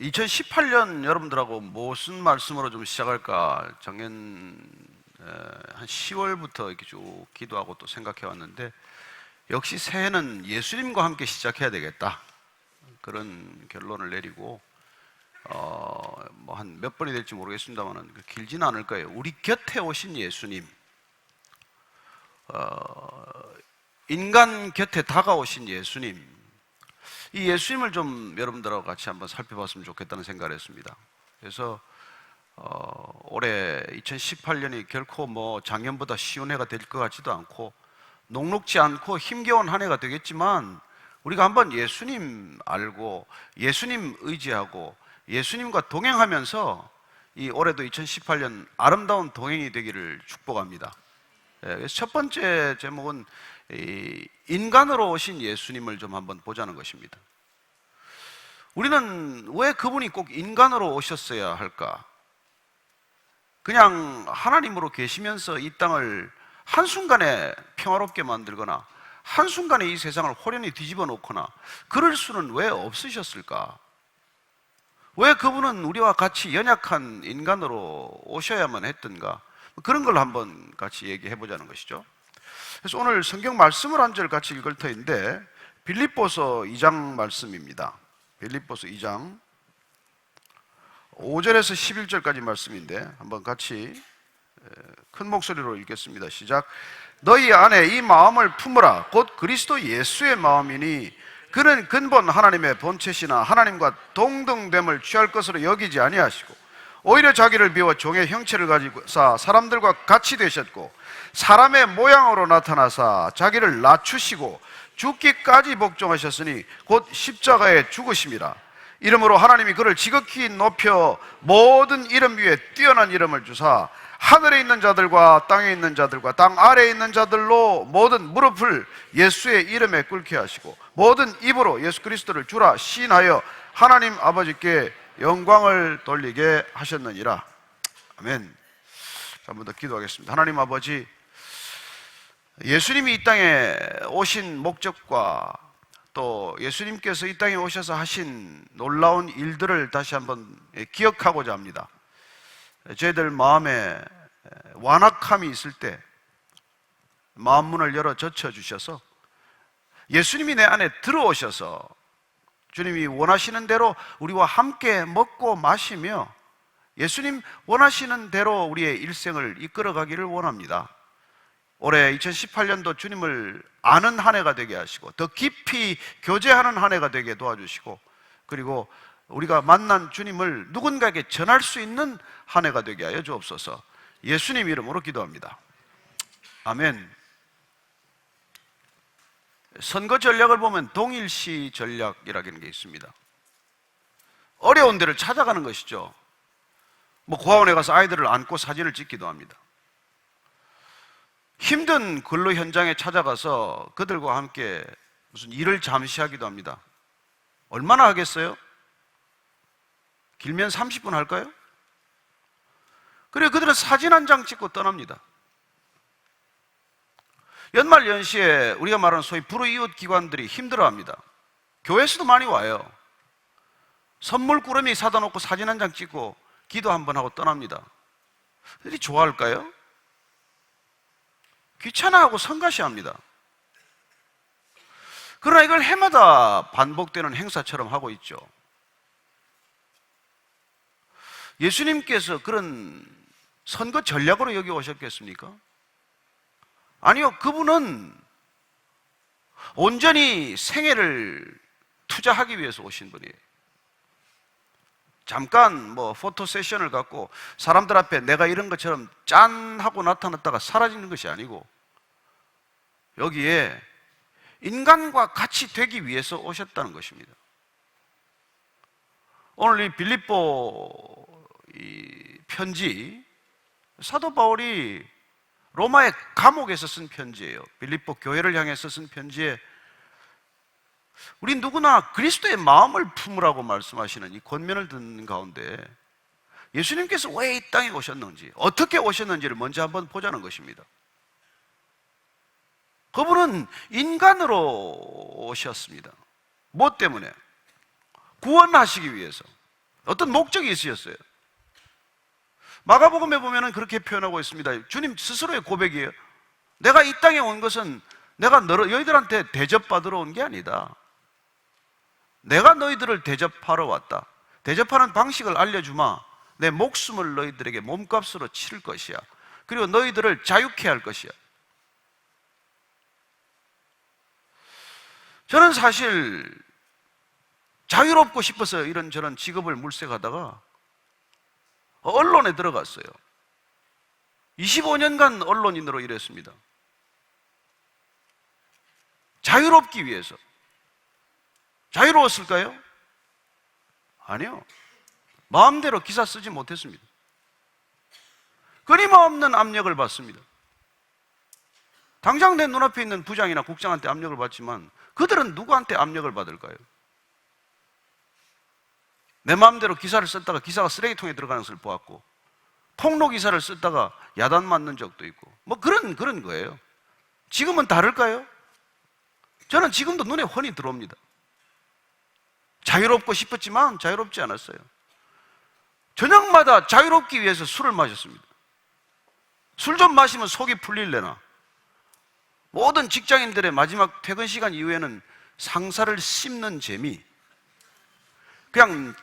2018년 여러분들하고 무슨 말씀으로 좀 시작할까 작년 한 10월부터 이렇게 쭉 기도하고 또 생각해 왔는데, 역시 새해는 예수님과 함께 시작해야 되겠다, 그런 결론을 내리고 뭐 한 몇 번이 될지 모르겠습니다만 길지는 않을 거예요. 우리 곁에 오신 예수님, 인간 곁에 다가오신 예수님, 이 예수님을 좀 여러분들하고 같이 한번 살펴봤으면 좋겠다는 생각을 했습니다. 그래서 올해 2018년이 결코 뭐 작년보다 쉬운 해가 될 것 같지도 않고 녹록지 않고 힘겨운 한 해가 되겠지만, 우리가 한번 예수님 알고 예수님 의지하고 예수님과 동행하면서 이 올해도 2018년 아름다운 동행이 되기를 축복합니다. 그래서 첫 번째 제목은 인간으로 오신 예수님을 좀 한번 보자는 것입니다. 우리는 왜 그분이 꼭 인간으로 오셨어야 할까? 그냥 하나님으로 계시면서 이 땅을 한순간에 평화롭게 만들거나 한순간에 이 세상을 호련히 뒤집어 놓거나 그럴 수는 왜 없으셨을까? 왜 그분은 우리와 같이 연약한 인간으로 오셔야만 했던가? 그런 걸 한번 같이 얘기해 보자는 것이죠. 그래서 오늘 성경 말씀을 한 절 같이 읽을 터인데, 빌립보서 2장 말씀입니다. 빌립보서 2장 5절에서 11절까지 말씀인데 한번 같이 큰 목소리로 읽겠습니다. 시작. 너희 안에 이 마음을 품으라. 곧 그리스도 예수의 마음이니 그는 근본 하나님의 본체시나 하나님과 동등됨을 취할 것으로 여기지 아니하시고 오히려 자기를 비워 종의 형체를 가지고 사람들과 같이 되셨고 사람의 모양으로 나타나사 자기를 낮추시고 죽기까지 복종하셨으니 곧 십자가에 죽으심이라. 이러므로 하나님이 그를 지극히 높여 모든 이름 위에 뛰어난 이름을 주사 하늘에 있는 자들과 땅에 있는 자들과 땅 아래에 있는 자들로 모든 무릎을 예수의 이름에 꿇게 하시고 모든 입으로 예수 그리스도를 주라 시인하여 하나님 아버지께 영광을 돌리게 하셨느니라. 아멘. 한 번 더 기도하겠습니다. 하나님 아버지, 예수님이 이 땅에 오신 목적과 또 예수님께서 이 땅에 오셔서 하신 놀라운 일들을 다시 한번 기억하고자 합니다. 저희들 마음에 완악함이 있을 때 마음문을 열어 젖혀주셔서 예수님이 내 안에 들어오셔서 주님이 원하시는 대로 우리와 함께 먹고 마시며 예수님 원하시는 대로 우리의 일생을 이끌어가기를 원합니다. 올해 2018년도 주님을 아는 한 해가 되게 하시고 더 깊이 교제하는 한 해가 되게 도와주시고, 그리고 우리가 만난 주님을 누군가에게 전할 수 있는 한 해가 되게 하여 주옵소서. 예수님 이름으로 기도합니다. 아멘. 선거 전략을 보면 동일시 전략이라는 게 있습니다. 어려운 데를 찾아가는 것이죠. 뭐 고아원에 가서 아이들을 안고 사진을 찍기도 합니다. 힘든 근로 현장에 찾아가서 그들과 함께 무슨 일을 잠시 하기도 합니다. 얼마나 하겠어요? 길면 30분 할까요? 그래, 그들은 사진 한 장 찍고 떠납니다. 연말 연시에 우리가 말하는 소위 불우이웃 기관들이 힘들어합니다. 교회에서도 많이 와요. 선물 꾸러미 사다 놓고 사진 한 장 찍고 기도 한번 하고 떠납니다. 그들이 좋아할까요? 귀찮아하고 성가시합니다. 그러나 이걸 해마다 반복되는 행사처럼 하고 있죠. 예수님께서 그런 선거 전략으로 여기 오셨겠습니까? 아니요, 그분은 온전히 생애를 투자하기 위해서 오신 분이에요. 잠깐 뭐 포토 세션을 갖고 사람들 앞에 내가 이런 것처럼 짠 하고 나타났다가 사라지는 것이 아니고 여기에 인간과 같이 되기 위해서 오셨다는 것입니다. 오늘 이 빌립보 이 편지, 사도 바울이 로마의 감옥에서 쓴 편지예요. 빌립보 교회를 향해서 쓴 편지에 우리 누구나 그리스도의 마음을 품으라고 말씀하시는 이 권면을 듣는 가운데 예수님께서 왜 이 땅에 오셨는지, 어떻게 오셨는지를 먼저 한번 보자는 것입니다. 그분은 인간으로 오셨습니다. 무엇 때문에? 구원하시기 위해서. 어떤 목적이 있으셨어요. 마가복음에 보면 그렇게 표현하고 있습니다. 주님 스스로의 고백이에요. 내가 이 땅에 온 것은 내가 너희들한테 대접받으러 온 게 아니다. 내가 너희들을 대접하러 왔다. 대접하는 방식을 알려주마. 내 목숨을 너희들에게 몸값으로 치를 것이야. 그리고 너희들을 자유케 할 것이야. 저는 사실 자유롭고 싶어서 이런저런 직업을 물색하다가 언론에 들어갔어요. 25년간 언론인으로 일했습니다. 자유롭기 위해서. 자유로웠을까요? 아니요. 마음대로 기사 쓰지 못했습니다. 끊임없는 압력을 받습니다. 당장 내 눈앞에 있는 부장이나 국장한테 압력을 받지만 그들은 누구한테 압력을 받을까요? 내 마음대로 기사를 썼다가 기사가 쓰레기통에 들어가는 것을 보았고, 폭로 기사를 썼다가 야단 맞는 적도 있고, 뭐 그런 거예요. 지금은 다를까요? 저는 지금도 눈에 훤히 들어옵니다. 자유롭고 싶었지만 자유롭지 않았어요. 저녁마다 자유롭기 위해서 술을 마셨습니다. 술 좀 마시면 속이 풀릴래나. 모든 직장인들의 마지막 퇴근 시간 이후에는 상사를 씹는 재미, 그냥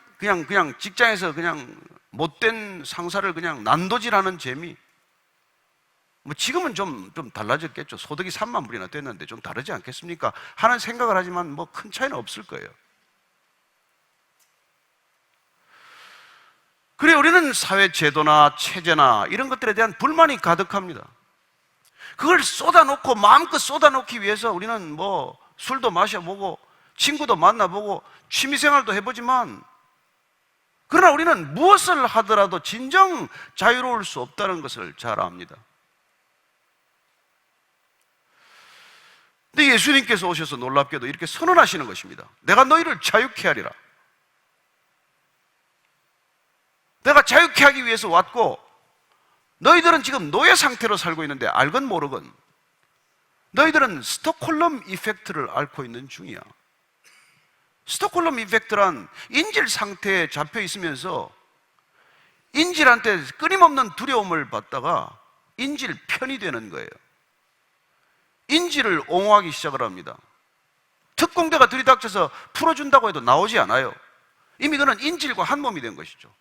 직장에서 그냥 못된 상사를 그냥 난도질하는 재미. 뭐 지금은 좀 달라졌겠죠. 소득이 3만 불이나 됐는데 좀 다르지 않겠습니까? 하는 생각을 하지만 뭐 큰 차이는 없을 거예요. 그래, 우리는 사회 제도나 체제나 이런 것들에 대한 불만이 가득합니다. 그걸 쏟아놓고 마음껏 쏟아놓기 위해서 우리는 뭐 술도 마셔보고 친구도 만나보고 취미생활도 해보지만, 그러나 우리는 무엇을 하더라도 진정 자유로울 수 없다는 것을 잘 압니다. 근데 예수님께서 오셔서 놀랍게도 이렇게 선언하시는 것입니다. 내가 너희를 자유케 하리라. 내가 자유케 하기 위해서 왔고, 너희들은 지금 노예 상태로 살고 있는데 알건 모르건 너희들은 스톡홀름 이펙트를 앓고 있는 중이야. 스톡홀름 이펙트란 인질 상태에 잡혀 있으면서 인질한테 끊임없는 두려움을 받다가 인질 편이 되는 거예요. 인질을 옹호하기 시작을 합니다. 특공대가 들이닥쳐서 풀어준다고 해도 나오지 않아요. 이미 그는 인질과 한 몸이 된 것이죠.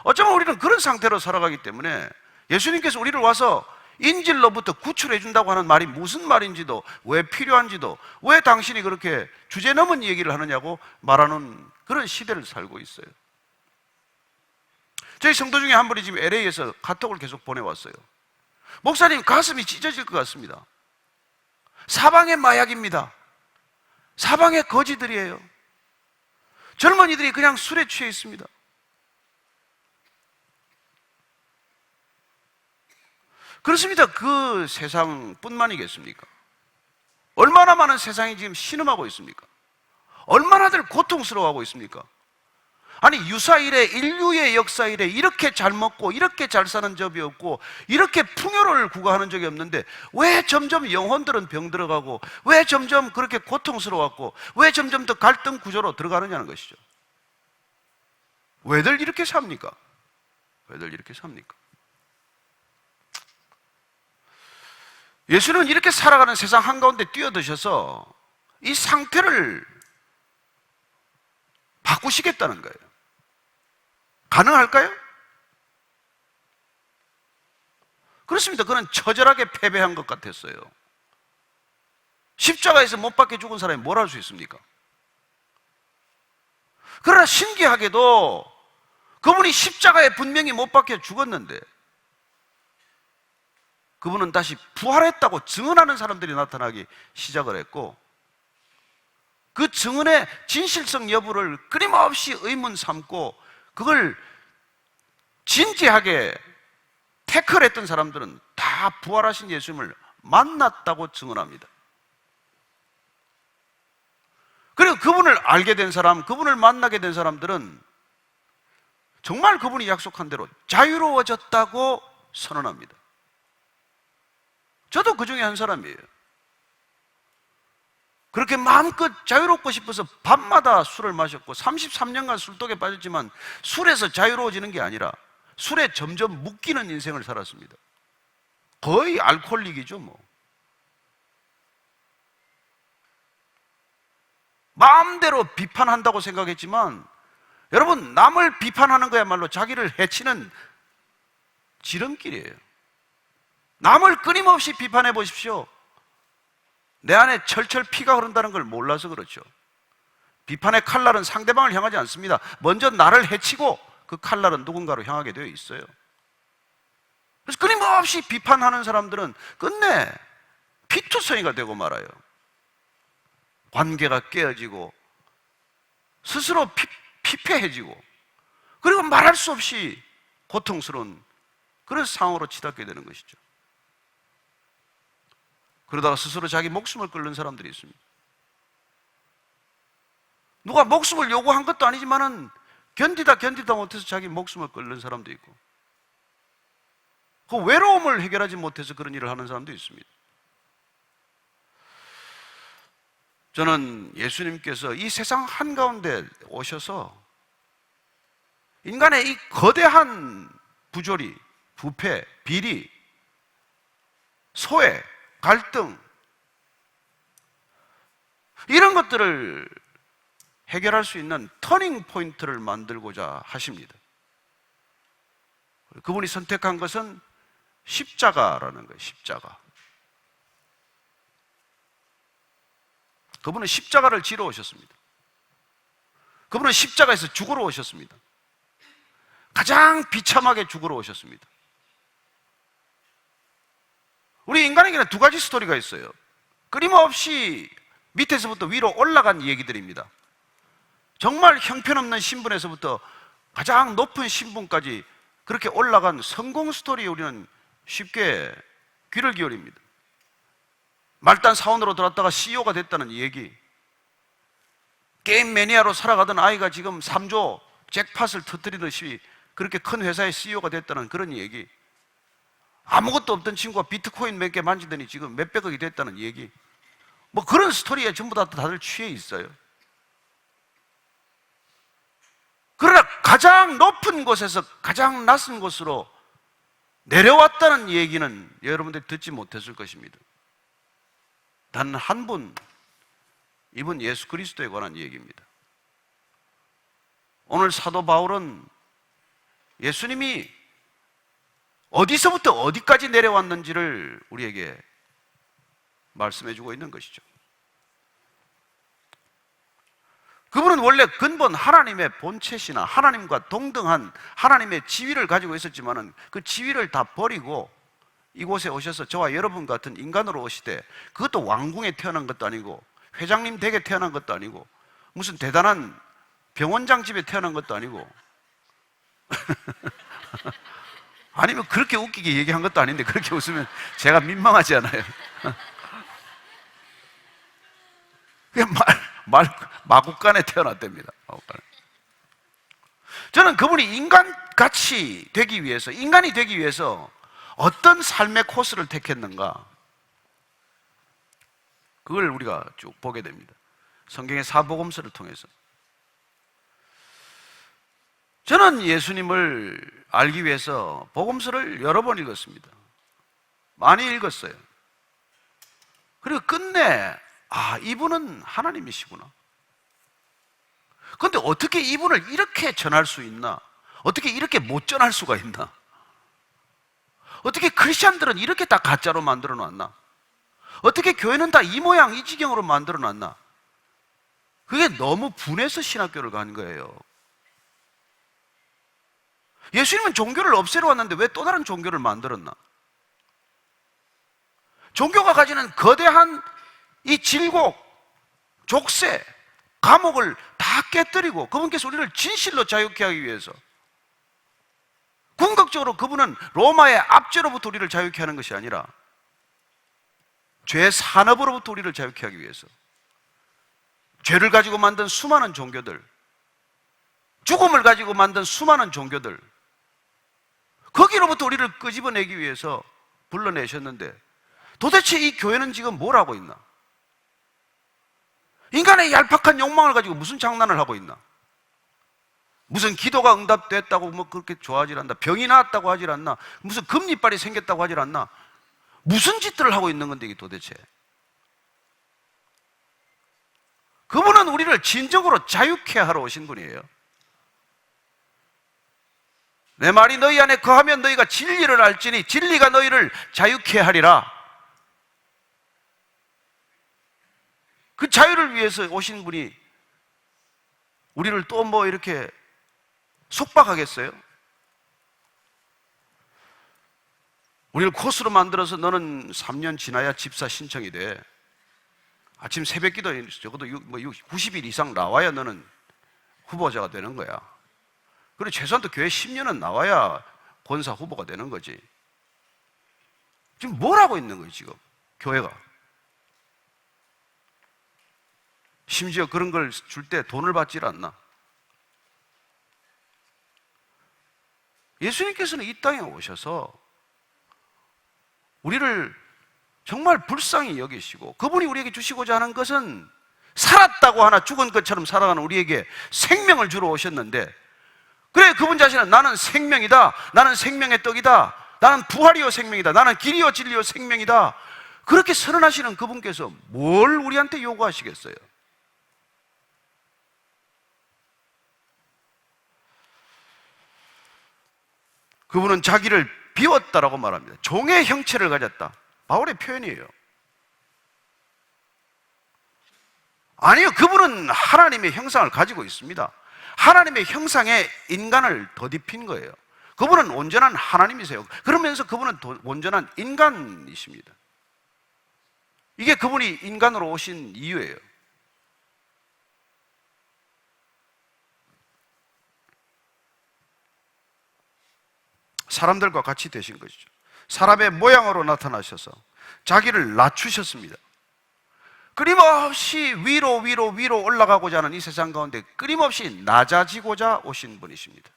어쩌면 우리는 그런 상태로 살아가기 때문에 예수님께서 우리를 와서 인질로부터 구출해 준다고 하는 말이 무슨 말인지도, 왜 필요한지도, 왜 당신이 그렇게 주제넘은 얘기를 하느냐고 말하는 그런 시대를 살고 있어요. 저희 성도 중에 한 분이 지금 LA에서 카톡을 계속 보내왔어요. 목사님, 가슴이 찢어질 것 같습니다. 사방의 마약입니다. 사방의 거지들이에요. 젊은이들이 그냥 술에 취해 있습니다. 그렇습니다. 그 세상뿐만이겠습니까? 얼마나 많은 세상이 지금 신음하고 있습니까? 얼마나들 고통스러워하고 있습니까? 아니, 유사 이래, 인류의 역사 이래 이렇게 잘 먹고 이렇게 잘 사는 적이 없고 이렇게 풍요를 구가하는 적이 없는데 왜 점점 영혼들은 병들어가고 왜 점점 그렇게 고통스러워하고 왜 점점 더 갈등 구조로 들어가느냐는 것이죠. 왜들 이렇게 삽니까? 왜들 이렇게 삽니까? 예수는 이렇게 살아가는 세상 한가운데 뛰어드셔서 이 상태를 바꾸시겠다는 거예요. 가능할까요? 그렇습니다. 그는 처절하게 패배한 것 같았어요. 십자가에서 못 박혀 죽은 사람이 뭘 할 수 있습니까? 그러나 신기하게도 그분이 십자가에 분명히 못 박혀 죽었는데 그분은 다시 부활했다고 증언하는 사람들이 나타나기 시작을 했고, 그 증언의 진실성 여부를 끊임없이 의문 삼고 그걸 진지하게 태클했던 사람들은 다 부활하신 예수님을 만났다고 증언합니다. 그리고 그분을 알게 된 사람, 그분을 만나게 된 사람들은 정말 그분이 약속한 대로 자유로워졌다고 선언합니다. 저도 그 중에 한 사람이에요. 그렇게 마음껏 자유롭고 싶어서 밤마다 술을 마셨고 33년간 술독에 빠졌지만 술에서 자유로워지는 게 아니라 술에 점점 묶이는 인생을 살았습니다. 거의 알코올릭이죠 뭐. 마음대로 비판한다고 생각했지만 여러분, 남을 비판하는 거야말로 자기를 해치는 지름길이에요. 남을 끊임없이 비판해 보십시오. 내 안에 철철 피가 흐른다는 걸 몰라서 그렇죠. 비판의 칼날은 상대방을 향하지 않습니다. 먼저 나를 해치고 그 칼날은 누군가로 향하게 되어 있어요. 그래서 끊임없이 비판하는 사람들은 끝내 피투성이가 되고 말아요. 관계가 깨어지고 스스로 피폐해지고 그리고 말할 수 없이 고통스러운 그런 상황으로 치닫게 되는 것이죠. 그러다가 스스로 자기 목숨을 끊는 사람들이 있습니다. 누가 목숨을 요구한 것도 아니지만은 견디다 못해서 자기 목숨을 끊는 사람도 있고, 그 외로움을 해결하지 못해서 그런 일을 하는 사람도 있습니다. 저는 예수님께서 이 세상 한가운데 오셔서 인간의 이 거대한 부조리, 부패, 비리, 소외, 갈등, 이런 것들을 해결할 수 있는 터닝 포인트를 만들고자 하십니다. 그분이 선택한 것은 십자가라는 거예요. 십자가. 그분은 십자가를 지러 오셨습니다. 그분은 십자가에서 죽으러 오셨습니다. 가장 비참하게 죽으러 오셨습니다. 우리 인간에게는 두 가지 스토리가 있어요. 끊임없이 밑에서부터 위로 올라간 얘기들입니다. 정말 형편없는 신분에서부터 가장 높은 신분까지 그렇게 올라간 성공 스토리에 우리는 쉽게 귀를 기울입니다. 말단 사원으로 들어왔다가 CEO가 됐다는 얘기, 게임 매니아로 살아가던 아이가 지금 3조 잭팟을 터뜨리듯이 그렇게 큰 회사의 CEO가 됐다는 그런 얘기, 아무것도 없던 친구가 비트코인 몇 개 만지더니 지금 몇백억이 됐다는 얘기, 뭐 그런 스토리에 전부 다 다들 취해 있어요. 그러나 가장 높은 곳에서 가장 낮은 곳으로 내려왔다는 얘기는 여러분들이 듣지 못했을 것입니다. 단 한 분, 이분 예수 그리스도에 관한 얘기입니다. 오늘 사도 바울은 예수님이 어디서부터 어디까지 내려왔는지를 우리에게 말씀해 주고 있는 것이죠. 그분은 원래 근본 하나님의 본체시나 하나님과 동등한 하나님의 지위를 가지고 있었지만은 그 지위를 다 버리고 이곳에 오셔서 저와 여러분 같은 인간으로 오시되, 그것도 왕궁에 태어난 것도 아니고 회장님 댁에 태어난 것도 아니고 무슨 대단한 병원장 집에 태어난 것도 아니고 아니면 그렇게 웃기게 얘기한 것도 아닌데 그렇게 웃으면 제가 민망하지 않아요? 그냥 마국간에 태어났답니다. 저는 그분이 인간같이 되기 위해서, 인간이 되기 위해서 어떤 삶의 코스를 택했는가, 그걸 우리가 쭉 보게 됩니다. 성경의 사복음서를 통해서. 저는 예수님을 알기 위해서 복음서를 여러 번 읽었습니다. 많이 읽었어요. 그리고 끝내 이분은 하나님이시구나. 그런데 어떻게 이분을 이렇게 전할 수 있나? 어떻게 이렇게 못 전할 수가 있나? 어떻게 크리스찬들은 이렇게 다 가짜로 만들어 놨나? 어떻게 교회는 다 이 모양 이 지경으로 만들어 놨나? 그게 너무 분해서 신학교를 간 거예요. 예수님은 종교를 없애러 왔는데 왜 또 다른 종교를 만들었나? 종교가 가지는 거대한 이 질곡, 족쇄, 감옥을 다 깨뜨리고 그분께서 우리를 진실로 자유케 하기 위해서, 궁극적으로 그분은 로마의 압제로부터 우리를 자유케 하는 것이 아니라 죄의 산업으로부터 우리를 자유케 하기 위해서, 죄를 가지고 만든 수많은 종교들, 죽음을 가지고 만든 수많은 종교들, 거기로부터 우리를 끄집어내기 위해서 불러내셨는데, 도대체 이 교회는 지금 뭘 하고 있나? 인간의 얄팍한 욕망을 가지고 무슨 장난을 하고 있나? 무슨 기도가 응답됐다고 뭐 그렇게 좋아하질 않나? 병이 나았다고 하질 않나? 무슨 금리빨이 생겼다고 하질 않나? 무슨 짓들을 하고 있는 건데 이게 도대체? 그분은 우리를 진정으로 자유케 하러 오신 분이에요. 내 말이 너희 안에 거하면 너희가 진리를 알지니 진리가 너희를 자유케 하리라. 그 자유를 위해서 오신 분이 우리를 또 뭐 이렇게 속박하겠어요? 우리를 코스로 만들어서 너는 3년 지나야 집사 신청이 돼. 아침 새벽 기도 적어도 90일 이상 나와야 너는 후보자가 되는 거야. 그리고 최소한 교회 10년은 나와야 권사 후보가 되는 거지. 지금 뭘 하고 있는 거예요, 지금? 교회가. 심지어 그런 걸 줄 때 돈을 받질 않나? 예수님께서는 이 땅에 오셔서 우리를 정말 불쌍히 여기시고 그분이 우리에게 주시고자 하는 것은 살았다고 하나 죽은 것처럼 살아가는 우리에게 생명을 주러 오셨는데, 그래 그분 자신은 나는 생명이다, 나는 생명의 떡이다, 나는 부활이요 생명이다, 나는 길이요 진리요 생명이다, 그렇게 선언하시는 그분께서 뭘 우리한테 요구하시겠어요? 그분은 자기를 비웠다라고 말합니다. 종의 형체를 가졌다. 바울의 표현이에요. 아니요, 그분은 하나님의 형상을 가지고 있습니다. 하나님의 형상에 인간을 덧입힌 거예요. 그분은 온전한 하나님이세요. 그러면서 그분은 온전한 인간이십니다. 이게 그분이 인간으로 오신 이유예요. 사람들과 같이 되신 것이죠. 사람의 모양으로 나타나셔서 자기를 낮추셨습니다. 끊임없이 위로 올라가고자 하는 이 세상 가운데 끊임없이 낮아지고자 오신 분이십니다.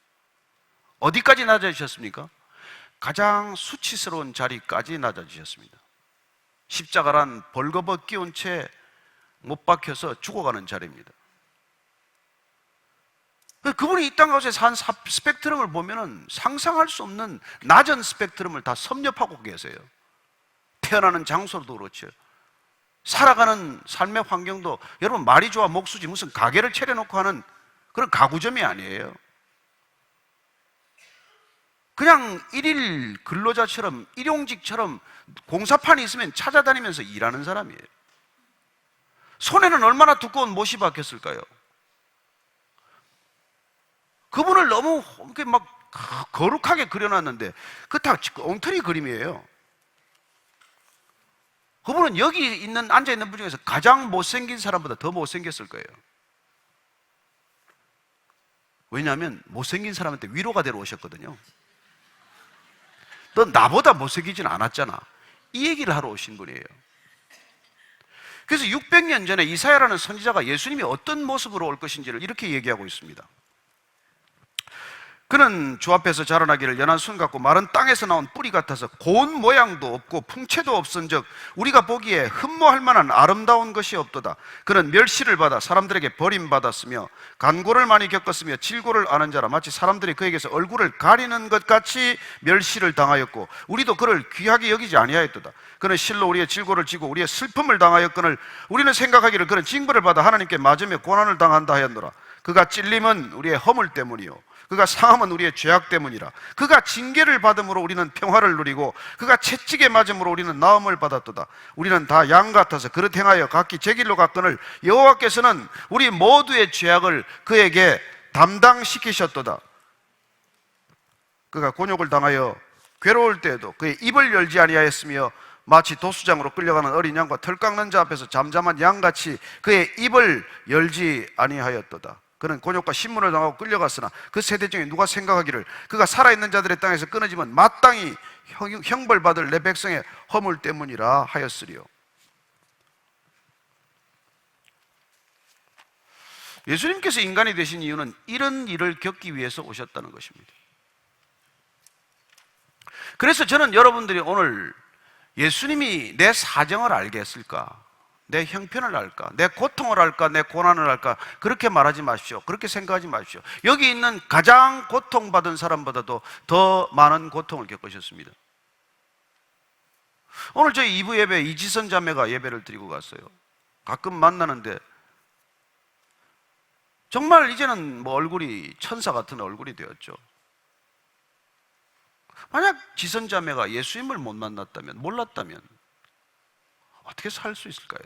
어디까지 낮아지셨습니까? 가장 수치스러운 자리까지 낮아지셨습니다. 십자가란 벌거벗 끼운 채 못 박혀서 죽어가는 자리입니다. 그분이 이 땅 가운데 산 스펙트럼을 보면은 상상할 수 없는 낮은 스펙트럼을 다 섭렵하고 계세요. 태어나는 장소도 그렇죠. 살아가는 삶의 환경도, 여러분 말이 좋아 목수지 무슨 가게를 차려놓고 하는 그런 가구점이 아니에요. 그냥 일일 근로자처럼, 일용직처럼 공사판이 있으면 찾아다니면서 일하는 사람이에요. 손에는 얼마나 두꺼운 못이 박혔을까요? 그분을 너무 막 거룩하게 그려놨는데 그 다 엉터리 그림이에요. 그분은 여기 앉아있는 분 중에서 가장 못생긴 사람보다 더 못생겼을 거예요. 왜냐하면 못생긴 사람한테 위로가 되러 오셨거든요. 너 나보다 못생기진 않았잖아, 이 얘기를 하러 오신 분이에요. 그래서 600년 전에 이사야라는 선지자가 예수님이 어떤 모습으로 올 것인지를 이렇게 얘기하고 있습니다. 그는 주 앞에서 자라나기를 연한 순 같고 마른 땅에서 나온 뿌리 같아서 고운 모양도 없고 풍채도 없은즉 우리가 보기에 흠모할 만한 아름다운 것이 없도다. 그는 멸시를 받아 사람들에게 버림받았으며 간고를 많이 겪었으며 질고를 아는 자라 마치 사람들이 그에게서 얼굴을 가리는 것 같이 멸시를 당하였고 우리도 그를 귀하게 여기지 아니하였도다. 그는 실로 우리의 질고를 지고 우리의 슬픔을 당하였거늘 우리는 생각하기를 그는 징벌을 받아 하나님께 맞으며 고난을 당한다 하였노라. 그가 찔림은 우리의 허물 때문이요 그가 상함은 우리의 죄악 때문이라. 그가 징계를 받음으로 우리는 평화를 누리고 그가 채찍에 맞음으로 우리는 나음을 받았도다. 우리는 다 양 같아서 그릇 행하여 각기 제 길로 갔거늘 여호와께서는 우리 모두의 죄악을 그에게 담당시키셨도다. 그가 곤욕을 당하여 괴로울 때에도 그의 입을 열지 아니하였으며 마치 도수장으로 끌려가는 어린 양과 털 깎는 자 앞에서 잠잠한 양같이 그의 입을 열지 아니하였도다. 그는 곤욕과 신문을 당하고 끌려갔으나 그 세대 중에 누가 생각하기를 그가 살아있는 자들의 땅에서 끊어지면 마땅히 형벌받을 내 백성의 허물 때문이라 하였으리요. 예수님께서 인간이 되신 이유는 이런 일을 겪기 위해서 오셨다는 것입니다. 그래서 저는 여러분들이 오늘 예수님이 내 사정을 알게 했을까? 내 형편을 알까? 내 고통을 알까? 내 고난을 알까? 그렇게 말하지 마십시오. 그렇게 생각하지 마십시오. 여기 있는 가장 고통받은 사람보다도 더 많은 고통을 겪으셨습니다. 오늘 저희 2부 예배 이지선 자매가 예배를 드리고 갔어요. 가끔 만나는데 정말 이제는 뭐 얼굴이 천사 같은 얼굴이 되었죠. 만약 지선 자매가 예수님을 못 만났다면, 몰랐다면 어떻게 살 수 있을까요?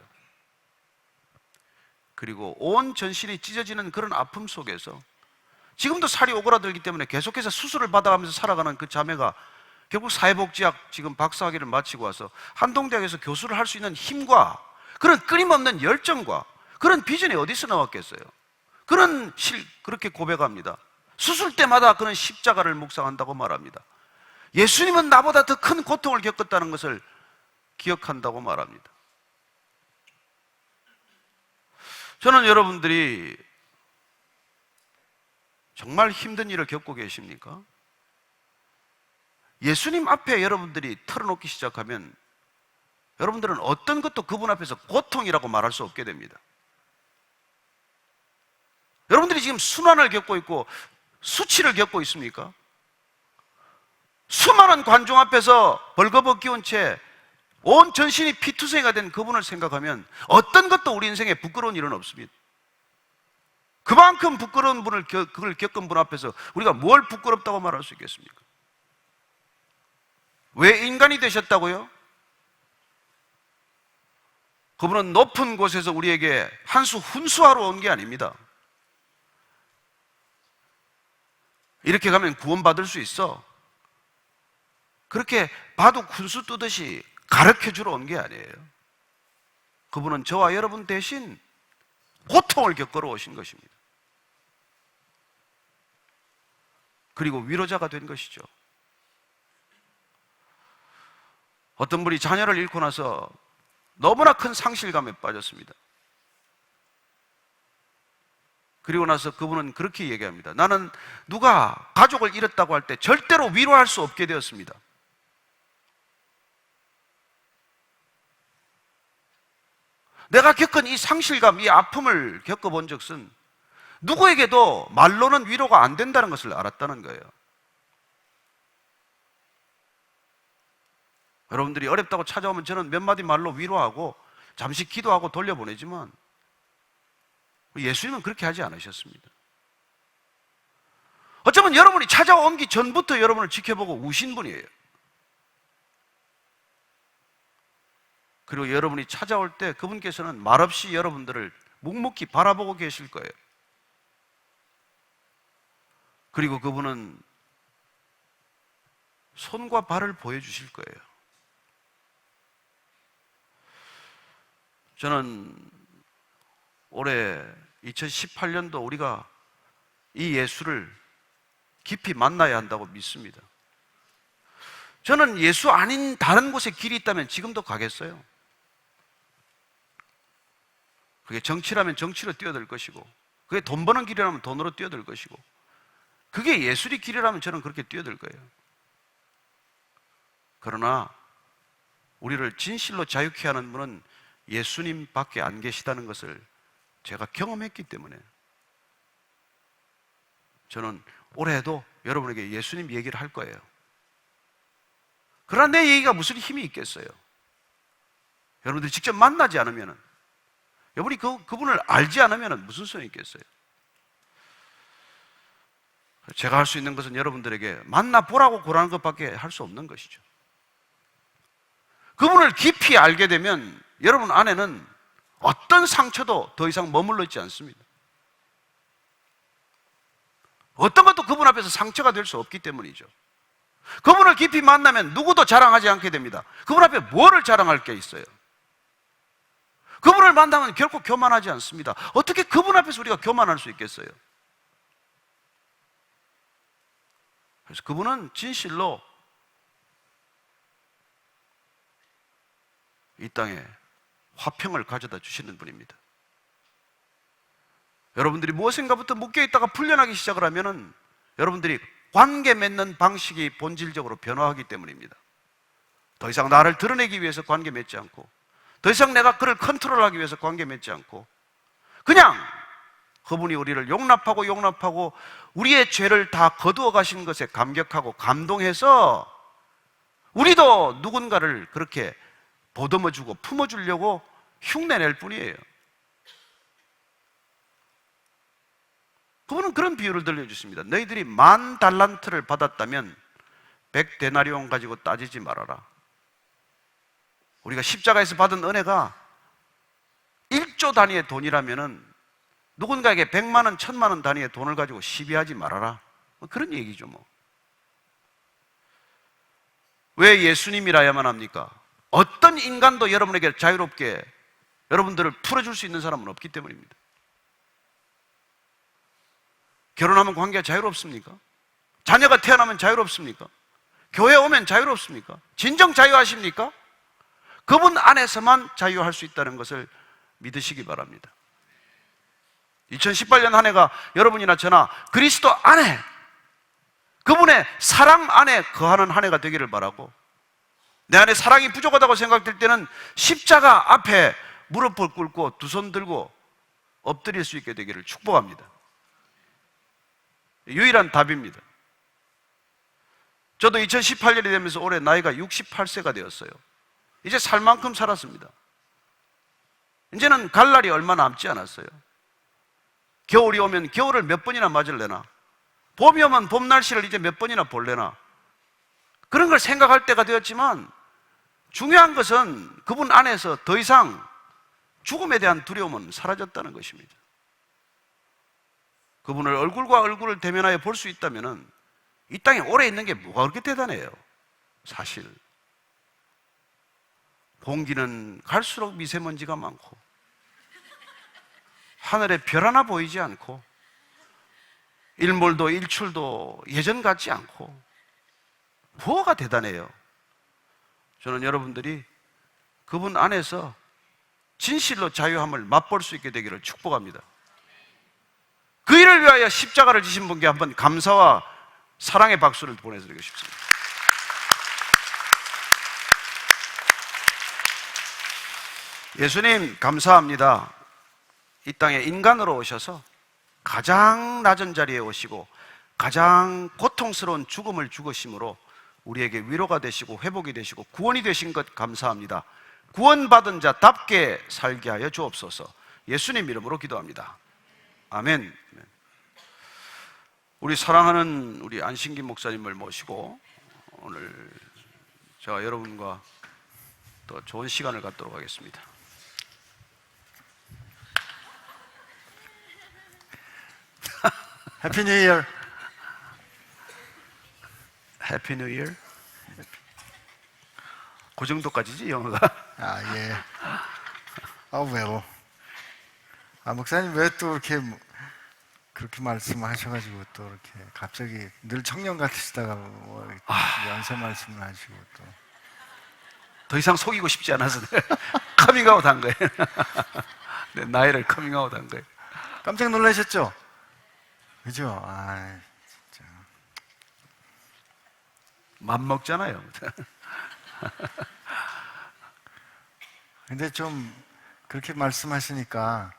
그리고 온 전신이 찢어지는 그런 아픔 속에서 지금도 살이 오그라들기 때문에 계속해서 수술을 받아가면서 살아가는 그 자매가 결국 사회복지학 지금 박사학위를 마치고 와서 한동대학에서 교수를 할 수 있는 힘과 그런 끊임없는 열정과 그런 비전이 어디서 나왔겠어요? 그렇게 고백합니다. 수술 때마다 그런 십자가를 묵상한다고 말합니다. 예수님은 나보다 더 큰 고통을 겪었다는 것을 기억한다고 말합니다. 저는 여러분들이 정말 힘든 일을 겪고 계십니까? 예수님 앞에 여러분들이 털어놓기 시작하면 여러분들은 어떤 것도 그분 앞에서 고통이라고 말할 수 없게 됩니다. 여러분들이 지금 순환을 겪고 있고 수치를 겪고 있습니까? 수많은 관중 앞에서 벌거벗기운 채 온 전신이 피투성이가 된 그분을 생각하면 어떤 것도 우리 인생에 부끄러운 일은 없습니다. 그만큼 부끄러운 그걸 겪은 분 앞에서 우리가 뭘 부끄럽다고 말할 수 있겠습니까? 왜 인간이 되셨다고요? 그분은 높은 곳에서 우리에게 한 수 훈수하러 온 게 아닙니다. 이렇게 가면 구원받을 수 있어. 그렇게 바둑 훈수 뜨듯이 가르쳐주러 온 게 아니에요. 그분은 저와 여러분 대신 고통을 겪으러 오신 것입니다. 그리고 위로자가 된 것이죠. 어떤 분이 자녀를 잃고 나서 너무나 큰 상실감에 빠졌습니다. 그리고 나서 그분은 그렇게 얘기합니다. 나는 누가 가족을 잃었다고 할 때 절대로 위로할 수 없게 되었습니다. 내가 겪은 이 상실감, 이 아픔을 겪어본 적은 누구에게도 말로는 위로가 안 된다는 것을 알았다는 거예요. 여러분들이 어렵다고 찾아오면 저는 몇 마디 말로 위로하고 잠시 기도하고 돌려보내지만 예수님은 그렇게 하지 않으셨습니다. 어쩌면 여러분이 찾아오기 전부터 여러분을 지켜보고 우신 분이에요. 그리고 여러분이 찾아올 때 그분께서는 말없이 여러분들을 묵묵히 바라보고 계실 거예요. 그리고 그분은 손과 발을 보여주실 거예요. 저는 올해 2018년도 우리가 이 예수를 깊이 만나야 한다고 믿습니다. 저는 예수 아닌 다른 곳에 길이 있다면 지금도 가겠어요. 그게 정치라면 정치로 뛰어들 것이고, 그게 돈 버는 길이라면 돈으로 뛰어들 것이고, 그게 예술의 길이라면 저는 그렇게 뛰어들 거예요. 그러나 우리를 진실로 자유케 하는 분은 예수님 밖에 안 계시다는 것을 제가 경험했기 때문에 저는 올해도 여러분에게 예수님 얘기를 할 거예요. 그러나 내 얘기가 무슨 힘이 있겠어요? 여러분들이 직접 만나지 않으면, 여러분이 그분을 알지 않으면 무슨 소용이 있겠어요? 제가 할 수 있는 것은 여러분들에게 만나보라고 고라는 것밖에 할 수 없는 것이죠. 그분을 깊이 알게 되면 여러분 안에는 어떤 상처도 더 이상 머물러 있지 않습니다. 어떤 것도 그분 앞에서 상처가 될 수 없기 때문이죠. 그분을 깊이 만나면 누구도 자랑하지 않게 됩니다. 그분 앞에 뭐를 자랑할 게 있어요? 그분을 만나면 결코 교만하지 않습니다. 어떻게 그분 앞에서 우리가 교만할 수 있겠어요? 그래서 그분은 진실로 이 땅에 화평을 가져다 주시는 분입니다. 여러분들이 무엇인가부터 묶여있다가 풀려나기 시작을 하면은 여러분들이 관계 맺는 방식이 본질적으로 변화하기 때문입니다. 더 이상 나를 드러내기 위해서 관계 맺지 않고, 더 이상 내가 그를 컨트롤하기 위해서 관계 맺지 않고 그냥 그분이 우리를 용납하고 우리의 죄를 다 거두어 가신 것에 감격하고 감동해서 우리도 누군가를 그렇게 보듬어주고 품어주려고 흉내낼 뿐이에요. 그분은 그런 비유를 들려주십니다. 너희들이 10,000달란트를 받았다면 100데나리온 가지고 따지지 말아라. 우리가 십자가에서 받은 은혜가 1조 단위의 돈이라면은 누군가에게 100만 원, 1000만 원 단위의 돈을 가지고 시비하지 말아라. 그런 얘기죠 뭐. 왜 예수님이라야만 합니까? 어떤 인간도 여러분에게 자유롭게 여러분들을 풀어줄 수 있는 사람은 없기 때문입니다. 결혼하면 관계가 자유롭습니까? 자녀가 태어나면 자유롭습니까? 교회 오면 자유롭습니까? 진정 자유하십니까? 그분 안에서만 자유할 수 있다는 것을 믿으시기 바랍니다. 2018년 한 해가 여러분이나 저나 그리스도 안에, 그분의 사랑 안에 거하는 한 해가 되기를 바라고, 내 안에 사랑이 부족하다고 생각될 때는 십자가 앞에 무릎을 꿇고 두 손 들고 엎드릴 수 있게 되기를 축복합니다. 유일한 답입니다. 저도 2018년이 되면서 올해 나이가 68세가 되었어요. 이제 살 만큼 살았습니다. 이제는 갈 날이 얼마 남지 않았어요. 겨울이 오면 겨울을 몇 번이나 맞을래나, 봄이 오면 봄 날씨를 이제 몇 번이나 볼래나, 그런 걸 생각할 때가 되었지만 중요한 것은 그분 안에서 더 이상 죽음에 대한 두려움은 사라졌다는 것입니다. 그분을 얼굴과 얼굴을 대면하여 볼 수 있다면 이 땅에 오래 있는 게 뭐가 그렇게 대단해요. 사실 공기는 갈수록 미세먼지가 많고 하늘에 별 하나 보이지 않고 일몰도 일출도 예전 같지 않고 뭐가 대단해요. 저는 여러분들이 그분 안에서 진실로 자유함을 맛볼 수 있게 되기를 축복합니다. 그 일을 위하여 십자가를 지신 분께 한번 감사와 사랑의 박수를 보내드리고 싶습니다. 예수님 감사합니다. 이 땅에 인간으로 오셔서 가장 낮은 자리에 오시고 가장 고통스러운 죽음을 죽으심으로 우리에게 위로가 되시고 회복이 되시고 구원이 되신 것 감사합니다. 구원받은 자답게 살게 하여 주옵소서. 예수님 이름으로 기도합니다. 아멘. 우리 사랑하는 우리 안신기 목사님을 모시고 오늘 제가 여러분과 더 좋은 시간을 갖도록 하겠습니다. 해피 뉴 이어. 해피 뉴 이어. 그 정도까지지 영어가. 아 예. 왜요? 목사님 왜 또 이렇게 그렇게 말씀하셔가지고 또 이렇게 갑자기 늘 청년 같으시다가 연세 말씀을 하시고 또 더 이상 속이고 싶지 않아서 커밍아웃 한 거예요. 내 나이를 커밍아웃 한 거예요. 깜짝 놀라셨죠? 그죠? 진짜 맘먹잖아요. 근데 좀 그렇게 말씀하시니까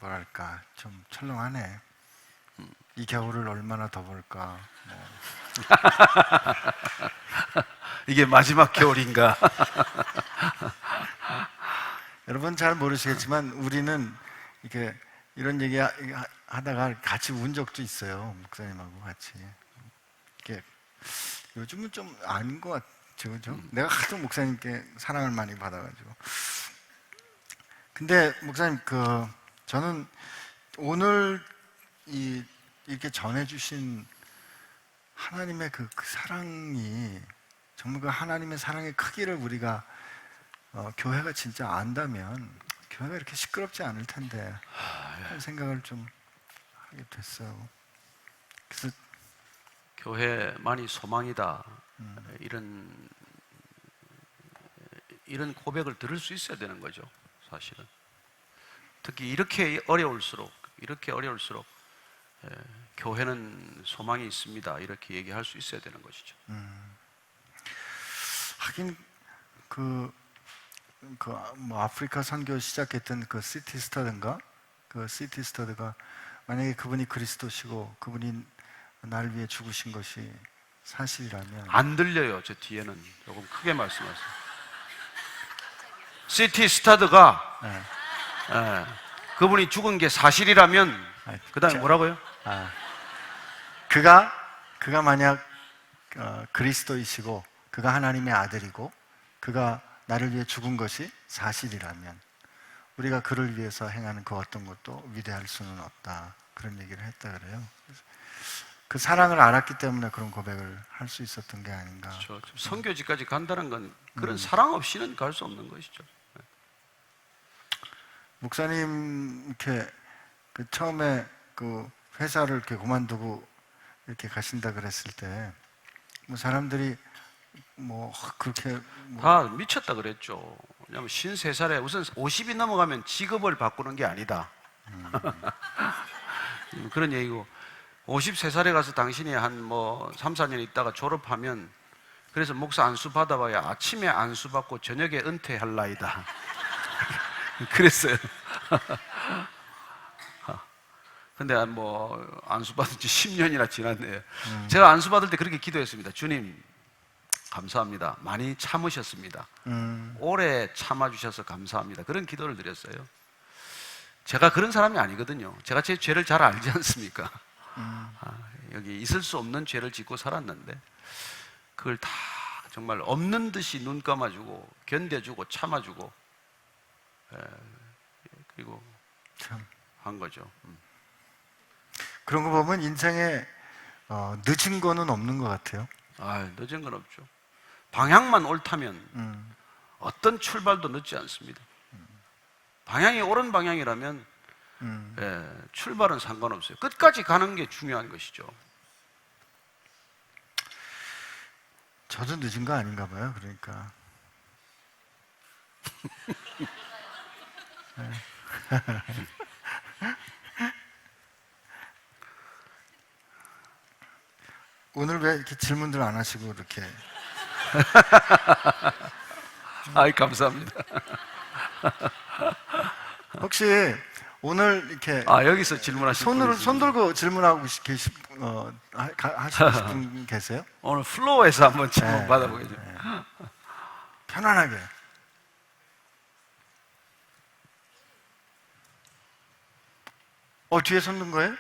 뭐랄까 좀 철렁하네. 이 겨울을 얼마나 더 볼까. 이게 마지막 겨울인가? 여러분 잘 모르시겠지만 우리는 이렇게 이런 얘기 하다가 같이 운 적도 있어요. 목사님하고 같이. 이렇게 요즘은 좀 아닌 것 같죠, 그죠? 내가 하도 목사님께 사랑을 많이 받아가지고. 근데 목사님 저는 오늘 이렇게 전해주신 하나님의 그 사랑이 정말 그 하나님의 사랑의 크기를 우리가 교회가 진짜 안다면 교회가 이렇게 시끄럽지 않을 텐데 하는 생각을 좀 하게 됐어요. 그래서 교회만이 소망이다. 이런 고백을 들을 수 있어야 되는 거죠, 사실은. 특히 이렇게 어려울수록 교회는 소망이 있습니다. 이렇게 얘기할 수 있어야 되는 것이죠. 하긴 뭐 아프리카 선교 시작했던 그 시티 스터드인가? 그 시티 스터드가 만약에 그분이 그리스도시고 그분이 나를 위해 죽으신 것이 사실이라면 안 들려요. 저 뒤에는 조금 크게 말씀하세요. 시티 스타드가 네. 그분이 죽은 게 사실이라면 그 다음에 뭐라고요? 그가 만약 그리스도이시고 그가 하나님의 아들이고 그가 나를 위해 죽은 것이 사실이라면 우리가 그를 위해서 행하는 그 어떤 것도 위대할 수는 없다, 그런 얘기를 했다 그래요. 그 사랑을 알았기 때문에 그런 고백을 할 수 있었던 게 아닌가. 그렇죠. 선교지까지 간다는 건 그런 사랑 없이는 갈 수 없는 것이죠. 목사님 이렇게 처음에 그 회사를 이렇게 그만두고 이렇게 가신다 그랬을 때 뭐 사람들이 뭐 그렇게 다 미쳤다 그랬죠. 왜냐하면 53살에 우선 50이 넘어가면 직업을 바꾸는 게 아니다. 그런 얘기고 53살에 가서 당신이 한 뭐 3, 4년 있다가 졸업하면 그래서 목사 안수 받아봐야 아침에 안수 받고 저녁에 은퇴할라이다. 그랬어요. 근데 뭐 안수 받은 지 10년이나 지났네요. 제가 안수 받을 때 그렇게 기도했습니다. 주님 감사합니다. 많이 참으셨습니다. 오래 참아주셔서 감사합니다. 그런 기도를 드렸어요. 제가 그런 사람이 아니거든요. 제가 제 죄를 잘 알지 않습니까? 여기 있을 수 없는 죄를 짓고 살았는데 그걸 다 정말 없는 듯이 눈 감아주고 견뎌주고 참아주고 그리고 참 한 거죠. 그런 거 보면 인생에 늦은 거는 없는 것 같아요. 늦은 건 없죠. 방향만 옳다면 어떤 출발도 늦지 않습니다. 방향이 옳은 방향이라면 출발은 상관없어요. 끝까지 가는 게 중요한 것이죠. 저도 늦은 거 아닌가 봐요. 그러니까 오늘 왜 이렇게 질문들 안 하시고 이렇게 감사합니다. 혹시 오늘 이렇게 여기서 질문하실 손 들고 질문하고 하시고 싶은 분 계세요? 오늘 플로어에서 한번 질문 받아보겠죠. 편안하게. 뒤에 손 든 거예요?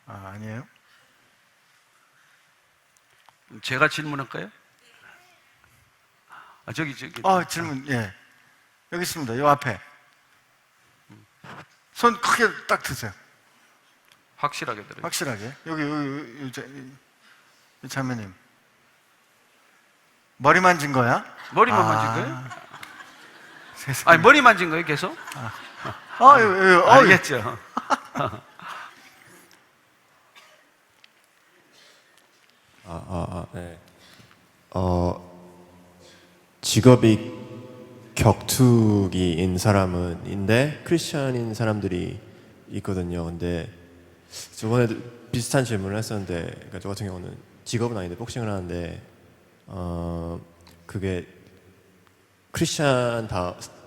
아니에요? 제가 질문할까요? 저기. 질문, 예. 여기 있습니다. 요 앞에. 손 크게 딱 드세요. 확실하게 들어요. 확실하게. 여기 자매님. 머리 만진 거야? 머리만 만진 거예요? 세상에. 머리 만진 거예요, 계속? 알겠죠. 네. 직업이 격투기인 사람인데 크리스천인 사람들이 있거든요. 근데 저번에도 비슷한 질문을 했었는데, 그러니까 저 같은 경우는 직업은 아닌데 복싱을 하는데, 그게 크리스천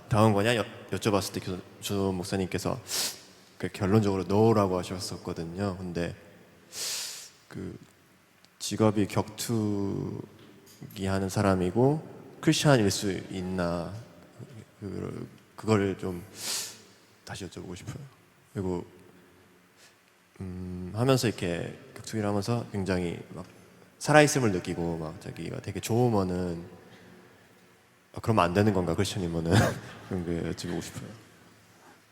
다운 거냐 여쭤봤을 때 조 목사님께서 결론적으로 no라고 하셨었거든요. 근데 그 직업이 격투기 하는 사람이고 크리스천일 수 있나, 그거를 좀 다시 여쭤보고 싶어요. 그리고 하면서 이렇게 격투기를 하면서 굉장히 막 살아있음을 느끼고 막 자기가 되게 좋으면은 그러면 안 되는 건가, 크리스천이면은. 그런 게 여쭤보고 싶어요.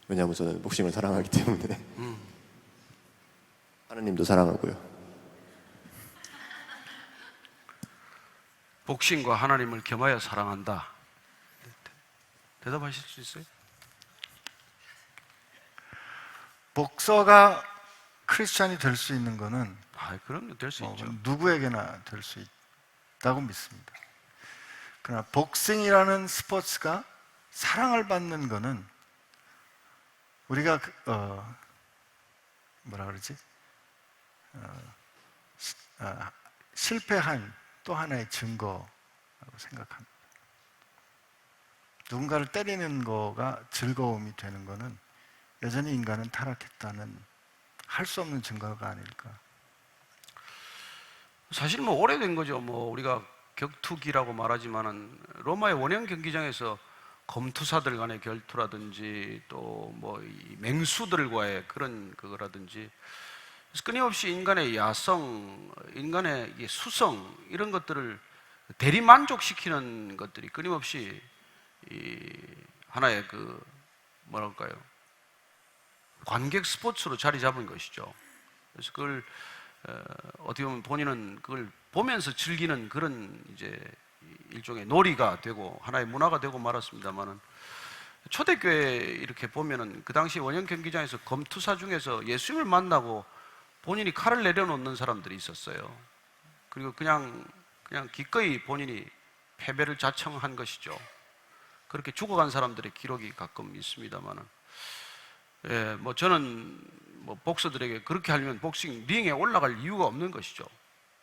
왜냐하면 저는 복싱을 사랑하기 때문에. 하느님도 사랑하고요. 복싱과 하나님을 겸하여 사랑한다. 대답하실 수 있어요? 복서가 크리스천이 될 수 있는 거는 그럼요. 될 수 있죠. 누구에게나 될 수 있다고 믿습니다. 그러나 복싱이라는 스포츠가 사랑을 받는 거는 우리가 뭐라 그러지? 실패한 또 하나의 증거인 생각합니다. 누군가를 때리는 거가 즐거움이 되는 거는 여전히 인간은 타락했다는 할 수 없는 증거가 아닐까. 사실 뭐 오래된 거죠. 뭐 우리가 격투기라고 말하지만은 로마의 원형 경기장에서 검투사들 간의 결투라든지 또 뭐 맹수들과의 그런 그거라든지 끊임없이 인간의 야성, 인간의 이 수성 이런 것들을 대리 만족시키는 것들이 끊임없이 이 하나의 그 뭐랄까요, 관객 스포츠로 자리 잡은 것이죠. 그래서 그걸 어떻게 보면 본인은 그걸 보면서 즐기는 그런 이제 일종의 놀이가 되고 하나의 문화가 되고 말았습니다만은, 초대교회 이렇게 보면은 그 당시 원형 경기장에서 검투사 중에서 예수님을 만나고 본인이 칼을 내려놓는 사람들이 있었어요. 그리고 그냥 기꺼이 본인이 패배를 자청한 것이죠. 그렇게 죽어간 사람들의 기록이 가끔 있습니다만은, 예, 뭐 저는 뭐 복서들에게 그렇게 하려면 복싱 링에 올라갈 이유가 없는 것이죠.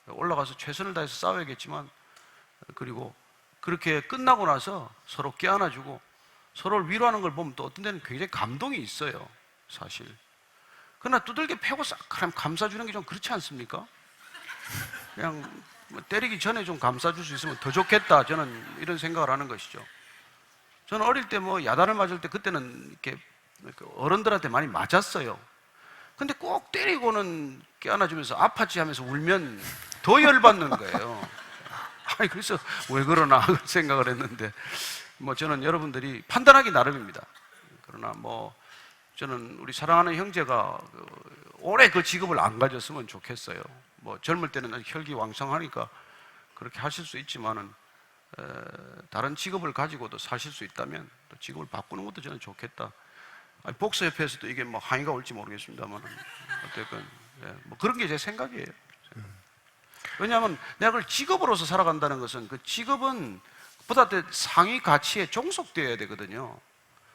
올라가서 최선을 다해서 싸워야겠지만, 그리고 그렇게 끝나고 나서 서로 껴안아주고 서로를 위로하는 걸 보면 또 어떤 데는 굉장히 감동이 있어요, 사실. 그러나 두들겨 패고 싹 감싸주는 게 좀 그렇지 않습니까? 그냥 뭐 때리기 전에 좀 감싸줄 수 있으면 더 좋겠다, 저는 이런 생각을 하는 것이죠. 저는 어릴 때 뭐 야단을 맞을 때 그때는 이렇게 어른들한테 많이 맞았어요. 근데 꼭 때리고는 껴안아주면서 아팠지 하면서 울면 더 열받는 거예요. 아니, 그래서 왜 그러나 생각을 했는데, 뭐 저는 여러분들이 판단하기 나름입니다. 그러나 뭐 저는 우리 사랑하는 형제가 오래 그 직업을 안 가졌으면 좋겠어요. 뭐 젊을 때는 혈기왕성하니까 그렇게 하실 수 있지만은, 다른 직업을 가지고도 사실 수 있다면 또 직업을 바꾸는 것도 저는 좋겠다. 아니, 복서협회에서도 이게 뭐 항의가 올지 모르겠습니다만, 어쨌든 뭐 그런 게 제 생각이에요. 왜냐하면 내가 그걸 직업으로서 살아간다는 것은 그 직업은 보다 더 상위 가치에 종속되어야 되거든요.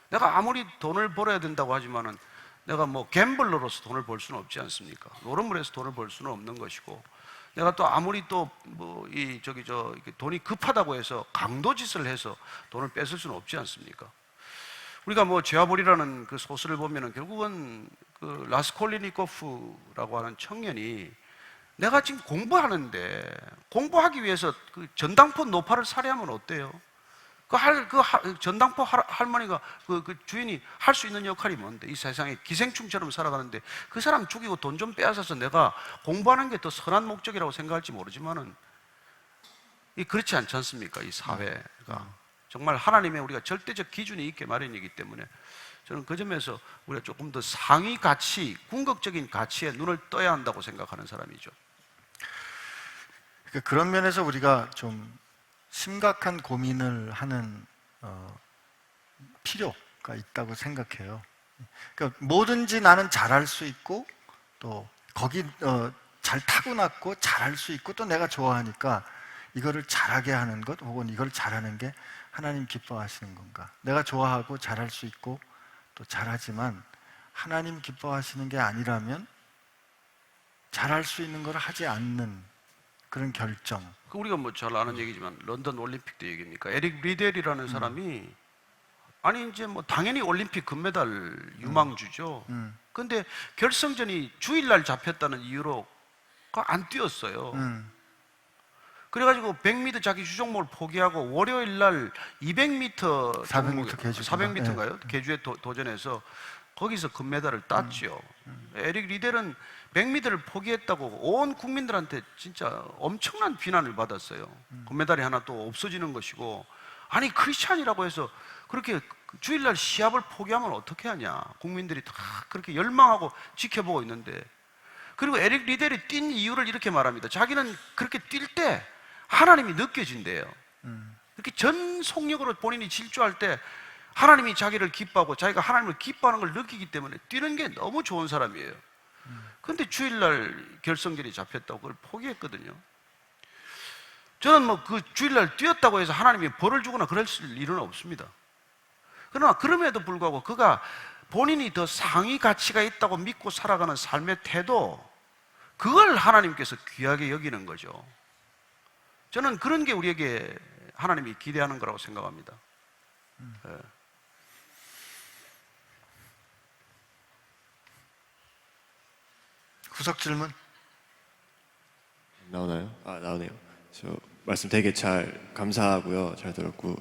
내가 아무리 돈을 벌어야 된다고 하지만은 내가 뭐 갬블러로서 돈을 벌 수는 없지 않습니까? 노름물에서 돈을 벌 수는 없는 것이고, 내가 또 아무리 또 뭐 돈이 급하다고 해서 강도짓을 해서 돈을 뺏을 수는 없지 않습니까? 우리가 뭐 죄와벌이라는 그 소설을 보면은 결국은 그 라스콜리니코프라고 하는 청년이 내가 지금 공부하는데 공부하기 위해서 그 전당포 노파를 살해하면 어때요? 전당포 할머니가 그 주인이 할 수 있는 역할이 뭔데? 이 세상에 기생충처럼 살아가는데 그 사람 죽이고 돈 좀 빼앗아서 내가 공부하는 게 더 선한 목적이라고 생각할지 모르지만은, 그렇지 않지 않습니까? 이 사회가 정말 하나님의 우리가 절대적 기준이 있게 마련이기 때문에 저는 그 점에서 우리가 조금 더 상위 가치, 궁극적인 가치에 눈을 떠야 한다고 생각하는 사람이죠. 그런 면에서 우리가 좀 심각한 고민을 하는 필요가 있다고 생각해요. 그러니까 뭐든지 나는 잘할 수 있고, 또 거기 잘 타고났고 잘할 수 있고, 또 내가 좋아하니까 이거를 잘하게 하는 것, 혹은 이걸 잘하는 게 하나님 기뻐하시는 건가? 내가 좋아하고 잘할 수 있고 또 잘하지만 하나님 기뻐하시는 게 아니라면 잘할 수 있는 걸 하지 않는 그런 결정. 우리가 뭐 잘 아는 얘기지만 런던 올림픽 때 얘기입니까? 에릭 리델이라는 사람이, 아니 이제 뭐 당연히 올림픽 금메달 유망주죠. 근데 결승전이 주일날 잡혔다는 이유로 안 뛰었어요. 그래가지고 100m 자기 주종목을 포기하고 월요일날 200m 400m인가요? 계주에 도전해서 거기서 금메달을 땄죠. 에릭 리델은 100m를 포기했다고 온 국민들한테 진짜 엄청난 비난을 받았어요. 금메달이 하나 또 없어지는 것이고, 아니 크리스찬이라고 해서 그렇게 주일날 시합을 포기하면 어떻게 하냐, 국민들이 다 그렇게 열망하고 지켜보고 있는데. 그리고 에릭 리델이 뛴 이유를 이렇게 말합니다. 자기는 그렇게 뛸 때 하나님이 느껴진대요. 이렇게 전 속력으로 본인이 질주할 때 하나님이 자기를 기뻐하고 자기가 하나님을 기뻐하는 걸 느끼기 때문에 뛰는 게 너무 좋은 사람이에요. 그런데 주일날 결승전이 잡혔다고 그걸 포기했거든요. 저는 뭐 그 주일날 뛰었다고 해서 하나님이 벌을 주거나 그럴 일은 없습니다. 그러나 그럼에도 불구하고 그가 본인이 더 상위 가치가 있다고 믿고 살아가는 삶의 태도, 그걸 하나님께서 귀하게 여기는 거죠. 저는 그런 게 우리에게 하나님이 기대하는 거라고 생각합니다. 예. 후속 질문. 나오나요? 아, 나오네요. 저 말씀 되게 잘 감사하고요. 잘 들었고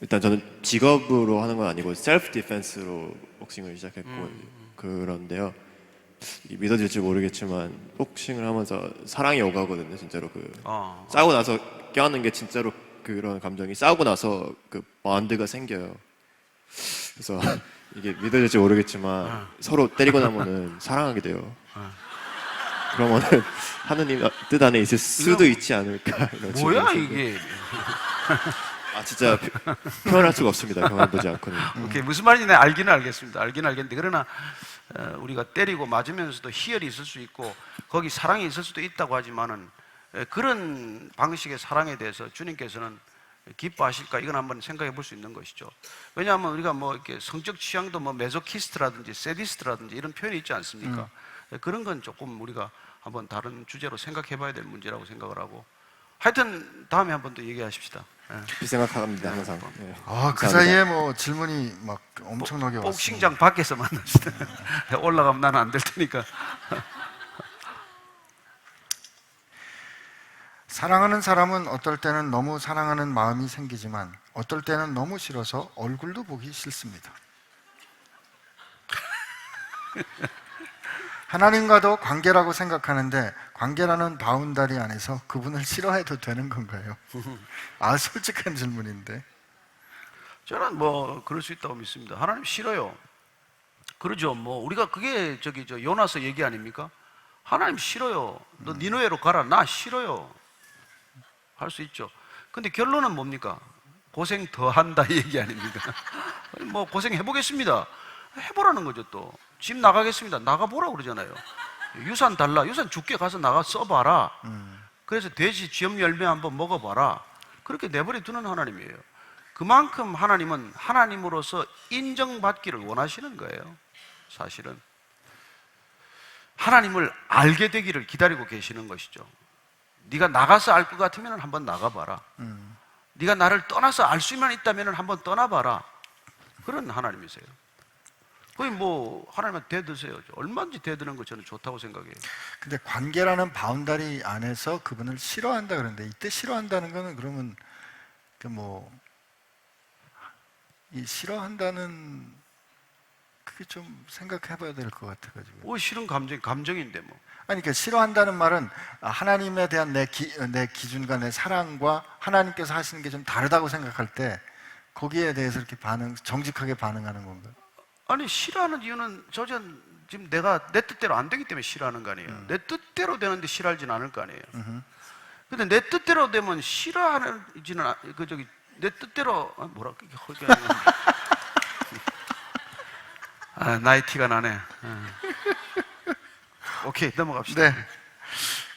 일단 저는 직업으로 하는 건 아니고 셀프 디펜스로 복싱을 시작했고 그런데요. 이게 믿어질지 모르겠지만 복싱을 하면서 사랑이 오가거든요. 진짜로 싸우고 나서 껴안는 게 진짜로 그런 감정이 싸우고 나서 그 본드가 생겨요. 그래서 이게 믿어질지 모르겠지만 서로 때리고 나면은 사랑하게 돼요. 그러면은 하느님 뜻 안에 있을 수도 있지 않을까 이런 뭐야 생각이 이게? 아 진짜 표현할 수가 없습니다. 경험해보지 않고는. 오케이, 무슨 말인지 알기는 알겠습니다. 알기는 알겠는데 그러나 우리가 때리고 맞으면서도 희열이 있을 수 있고 거기 사랑이 있을 수도 있다고 하지만은 그런 방식의 사랑에 대해서 주님께서는 기뻐하실까? 이건 한번 생각해 볼 수 있는 것이죠. 왜냐하면 우리가 뭐 이렇게 성적 취향도 뭐 메소키스트라든지 세디스트라든지 이런 표현이 있지 않습니까? 그런 건 조금 우리가 한번 다른 주제로 생각해 봐야 될 문제라고 생각을 하고, 하여튼 다음에 한번 또 얘기하십시다. 그 생각합니다 항상. 네. 그 사이에 뭐 질문이 막 엄청나게 왔어요. 복싱장 밖에서 만납시다. 올라가면 나는 안 될 테니까. 사랑하는 사람은 어떨 때는 너무 사랑하는 마음이 생기지만 어떨 때는 너무 싫어서 얼굴도 보기 싫습니다. 하나님과도 관계라고 생각하는데 관계라는 바운다리 안에서 그분을 싫어해도 되는 건가요? 솔직한 질문인데. 저는 뭐 그럴 수 있다고 믿습니다. 하나님 싫어요. 그러죠. 뭐 우리가 그게 저 요나서 얘기 아닙니까? 하나님 싫어요. 너 니느웨로 가라. 나 싫어요. 할 수 있죠. 근데 결론은 뭡니까? 고생 더 한다 이 얘기 아닙니까? 뭐 고생 해보겠습니다. 해보라는 거죠. 또 집 나가겠습니다. 나가보라 그러잖아요. 유산 달라. 유산 죽게 가서 나가 써봐라. 그래서 돼지 쥐염 열매 한번 먹어봐라. 그렇게 내버려 두는 하나님이에요. 그만큼 하나님은 하나님으로서 인정받기를 원하시는 거예요. 사실은 하나님을 알게 되기를 기다리고 계시는 것이죠. 네가 나가서 알 것 같으면 한번 나가봐라. 네가 나를 떠나서 알 수만 있다면 한번 떠나봐라. 그런 하나님이세요. 거의 뭐 하나님한테 대드세요. 얼마든지 대드는 거 저는 좋다고 생각해요. 근데 관계라는 바운다리 안에서 그분을 싫어한다 그러는데 이때 싫어한다는 거는 그러면 이 싫어한다는 그게 좀 생각해 봐야 될 것 같아가지고. 뭐 싫은 감정인데 뭐. 아니, 그러니까 싫어한다는 말은 하나님에 대한 내 기준과 내 사랑과 하나님께서 하시는 게 좀 다르다고 생각할 때 거기에 대해서 이렇게 정직하게 반응하는 건가? 아니, 싫어하는 이유는 지금 내가 내 뜻대로 안 되기 때문에 싫어하는 거 아니에요. 내 뜻대로 되는데 싫어하진 않을 거 아니에요. 근데 내 뜻대로 되면 싫어하지는 내 뜻대로 뭐라 그게 나이 티가 나네. 오케이, 넘어갑시다. 네.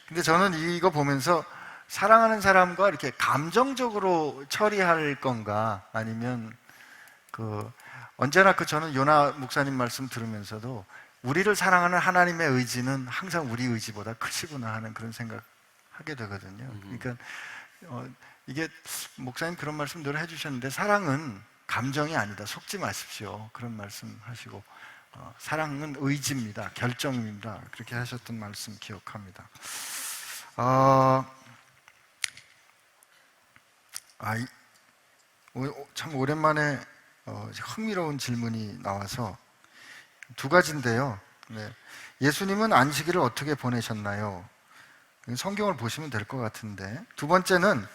근데 저는 이거 보면서 사랑하는 사람과 이렇게 감정적으로 처리할 건가 아니면 언제나 저는 요나 목사님 말씀 들으면서도 우리를 사랑하는 하나님의 의지는 항상 우리 의지보다 크시구나 하는 그런 생각하게 되거든요. 그러니까 이게 목사님 그런 말씀 늘 해주셨는데 사랑은 감정이 아니다. 속지 마십시오. 그런 말씀 하시고 사랑은 의지입니다. 결정입니다. 그렇게 하셨던 말씀 기억합니다. 참 오랜만에 흥미로운 질문이 나와서 두 가지인데요. 네. 예수님은 안식일을 어떻게 보내셨나요? 성경을 보시면 될 것 같은데. 두 번째는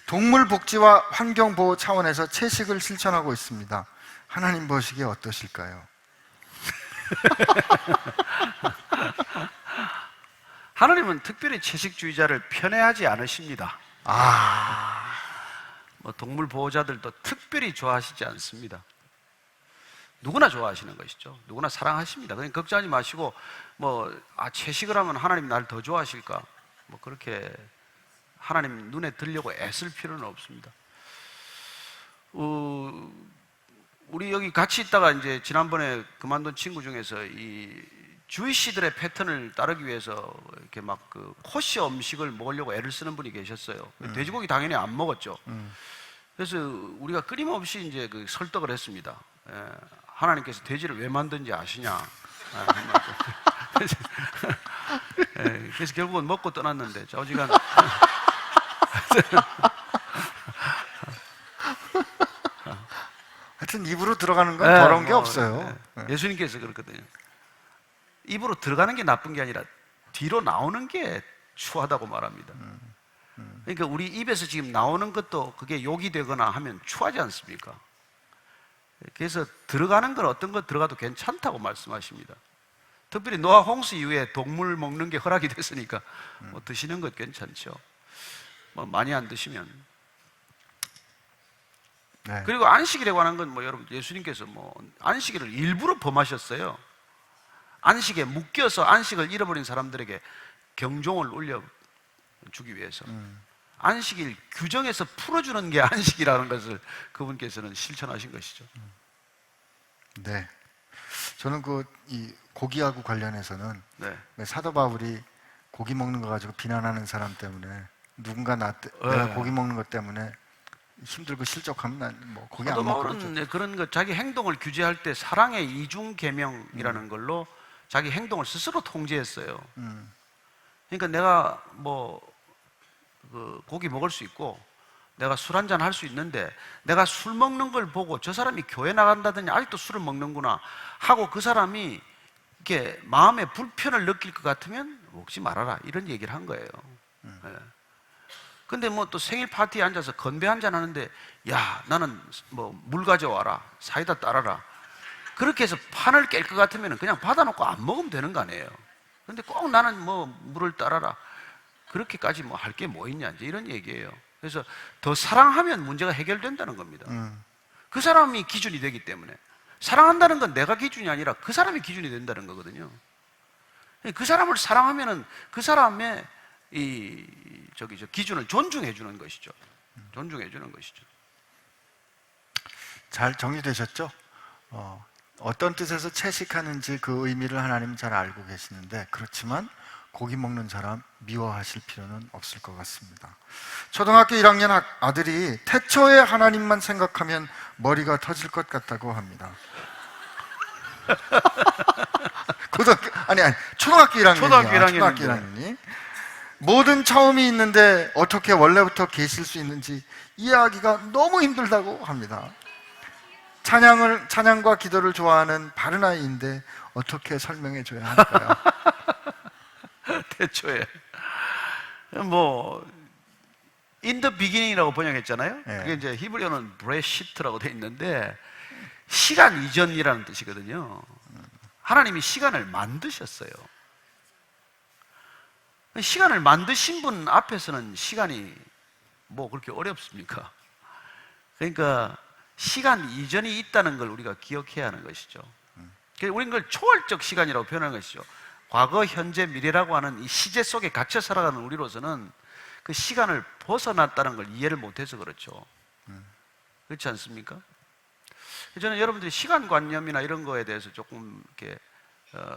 동물 복지와 환경 보호 차원에서 채식을 실천하고 있습니다. 하나님 보시기에 어떠실까요? 하나님은 특별히 채식주의자를 편애하지 않으십니다. 뭐 동물 보호자들도 특별히 좋아하시지 않습니다. 누구나 좋아하시는 것이죠. 누구나 사랑하십니다. 그러니까 걱정하지 마시고 채식을 하면 하나님 날 더 좋아하실까? 뭐 그렇게 하나님 눈에 들려고 애쓸 필요는 없습니다. 우리 여기 같이 있다가 이제 지난번에 그만둔 친구 중에서 이 주이시들의 패턴을 따르기 위해서 이렇게 막 그 코시어 음식을 먹으려고 애를 쓰는 분이 계셨어요. 돼지고기 당연히 안 먹었죠. 그래서 우리가 끊임없이 이제 그 설득을 했습니다. 예, 하나님께서 돼지를 왜 만든지 아시냐? 그래서 결국은 먹고 떠났는데 좌우지간. 하여튼 입으로 들어가는 건 더러운 게 뭐, 없어요. 예수님께서 그렇거든요. 입으로 들어가는 게 나쁜 게 아니라 뒤로 나오는 게 추하다고 말합니다. 그러니까 우리 입에서 지금 나오는 것도 그게 욕이 되거나 하면 추하지 않습니까? 그래서 들어가는 건 어떤 것 들어가도 괜찮다고 말씀하십니다. 특별히 노아 홍수 이후에 동물 먹는 게 허락이 됐으니까 뭐 드시는 것 괜찮죠. 뭐 많이 안 드시면. 네. 그리고 안식일에 관한 건 뭐 여러분 예수님께서 뭐 안식일을 일부러 범하셨어요. 안식에 묶여서 안식을 잃어버린 사람들에게 경종을 울려 주기 위해서 안식일 규정에서 풀어주는 게 안식이라는 것을 그분께서는 실천하신 것이죠. 네. 저는 이 고기하고 관련해서는 네. 사도 바울이 고기 먹는 거 가지고 비난하는 사람 때문에 누군가 내가 고기 먹는 것 때문에 힘들고 실족하면 난 뭐 고기 안 사도 먹고 바울은 그런 것 자기 행동을 규제할 때 사랑의 이중 계명이라는 걸로 자기 행동을 스스로 통제했어요. 그러니까 내가 뭐 그 고기 먹을 수 있고 내가 술 한잔 할 수 있는데 내가 술 먹는 걸 보고 저 사람이 교회 나간다더니 아직도 술을 먹는구나 하고 그 사람이 이렇게 마음에 불편을 느낄 것 같으면 먹지 말아라 이런 얘기를 한 거예요. 예. 근데 뭐 또 생일 파티에 앉아서 건배 한잔 하는데 야 나는 뭐 물 가져와라 사이다 따라라 그렇게 해서 판을 깰 것 같으면 그냥 받아놓고 안 먹으면 되는 거 아니에요. 근데 꼭 나는 뭐 물을 따라라 그렇게까지 뭐 할 게 뭐 있냐 이제 이런 얘기예요. 그래서 더 사랑하면 문제가 해결된다는 겁니다. 그 사람이 기준이 되기 때문에 사랑한다는 건 내가 기준이 아니라 그 사람이 기준이 된다는 거거든요. 그 사람을 사랑하면은 그 사람의 기준을 존중해 주는 것이죠. 존중해 주는 것이죠. 잘 정리되셨죠? 어떤 뜻에서 채식하는지 그 의미를 하나님은 잘 알고 계시는데 그렇지만 고기 먹는 사람 미워하실 필요는 없을 것 같습니다. 초등학교 1학년 아들이 태초에 하나님만 생각하면 머리가 터질 것 같다고 합니다. 초등학교 1학년이야. 초등학교 1학년이 모든 처음이 있는데 어떻게 원래부터 계실 수 있는지 이해하기가 너무 힘들다고 합니다. 찬양과 기도를 좋아하는 바른 아이인데 어떻게 설명해 줘야 할까요? 태초에 뭐 in the beginning이라고 번역했잖아요. 네. 그게 이제 히브리어는 브레시트라고 돼 있는데 시간 이전이라는 뜻이거든요. 하나님이 시간을 만드셨어요. 시간을 만드신 분 앞에서는 시간이 뭐 그렇게 어렵습니까? 그러니까 시간 이전이 있다는 걸 우리가 기억해야 하는 것이죠. 그래서 우리는 그걸 초월적 시간이라고 표현하는 것이죠. 과거, 현재, 미래라고 하는 이 시제 속에 갇혀 살아가는 우리로서는 그 시간을 벗어났다는 걸 이해를 못해서 그렇죠. 그렇지 않습니까? 저는 여러분들이 시간관념이나 이런 거에 대해서 조금 이렇게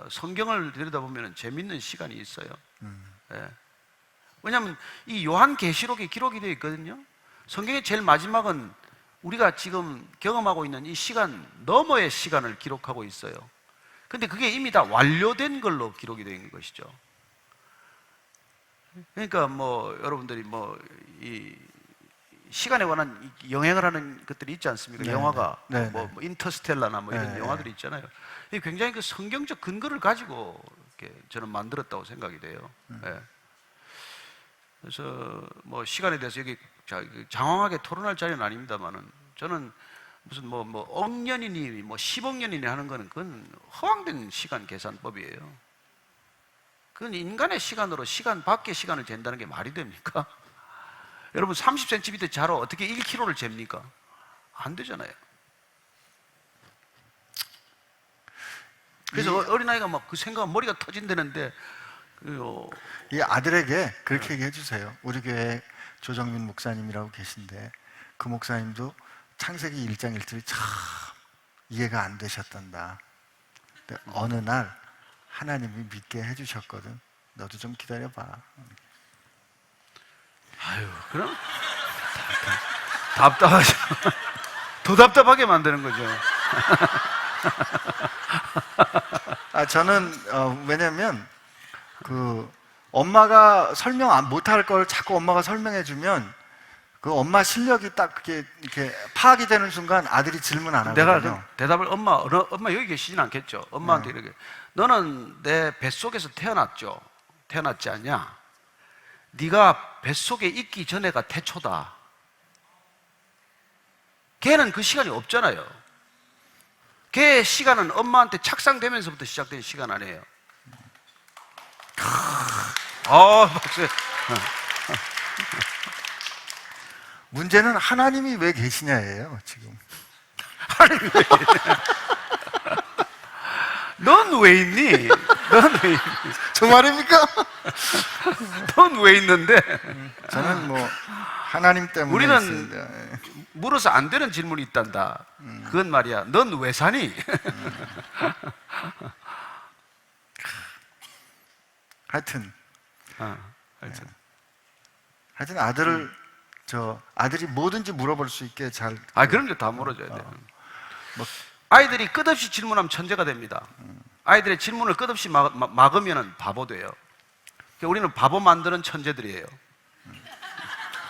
성경을 들여다보면 재밌는 시간이 있어요. 예. 왜냐하면 이 요한계시록이 기록이 되어 있거든요. 성경의 제일 마지막은 우리가 지금 경험하고 있는 이 시간 너머의 시간을 기록하고 있어요. 근데 그게 이미 다 완료된 걸로 기록이 되어 있는 것이죠. 그러니까 뭐 여러분들이 뭐 이 시간에 관한 영향을 하는 것들이 있지 않습니까? 영화가 뭐 인터스텔라나 뭐 이런 영화들이 있잖아요. 이게 굉장히 그 성경적 근거를 가지고 이렇게 저는 만들었다고 생각이 돼요. 예. 그래서 뭐 시간에 대해서 여기 장황하게 토론할 자리는 아닙니다만은 저는 무슨 뭐 억 년이니 뭐 10억 년이니 하는 거는 그건 허황된 시간 계산법이에요. 그건 인간의 시간으로 시간 밖의 시간을 잰다는 게 말이 됩니까? 여러분 30cm 자로 어떻게 1km를 잽니까? 안 되잖아요. 그래서 어린아이가 막 그 생각 머리가 터진다는데 이 아들에게 그렇게 얘기해 주세요. 우리 교회 조정민 목사님이라고 계신데 그 목사님도 창세기 1장 1절이 참 이해가 안 되셨단다. 근데 어느 날 하나님이 믿게 해주셨거든. 너도 좀 기다려봐. 아유, 그럼 답답하죠. 더 답답하게 만드는 거죠. 저는 왜냐면 그 엄마가 설명 못할 걸 자꾸 엄마가 설명해주면 그 엄마 실력이 딱 그게 이렇게 파악이 되는 순간 아들이 질문 안 하거든요. 내가 그 대답을 엄마 여기 계시진 않겠죠. 엄마한테 이렇게 너는 내 뱃속에서 태어났죠. 태어났지 않냐? 네가 뱃속에 있기 전에가 태초다. 걔는 그 시간이 없잖아요. 걔의 시간은 엄마한테 착상되면서부터 시작된 시간 아니에요. 박수. 문제는 하나님이 왜 계시냐예요, 지금. 하나님 왜 넌 왜 있니? 넌 왜 있니? 저 말입니까? 넌 왜 있는데? 저는 뭐 하나님 때문에 우리는 있습니다. 예. 물어서 안 되는 질문이 있단다. 그건 말이야. 넌 왜 사니? 하여튼 하여튼. 아들이 뭐든지 물어볼 수 있게 잘. 그런 게 다 물어줘야 돼요. 뭐, 아이들이 끝없이 질문하면 천재가 됩니다. 아이들의 질문을 끝없이 막으면 바보 돼요. 그러니까 우리는 바보 만드는 천재들이에요.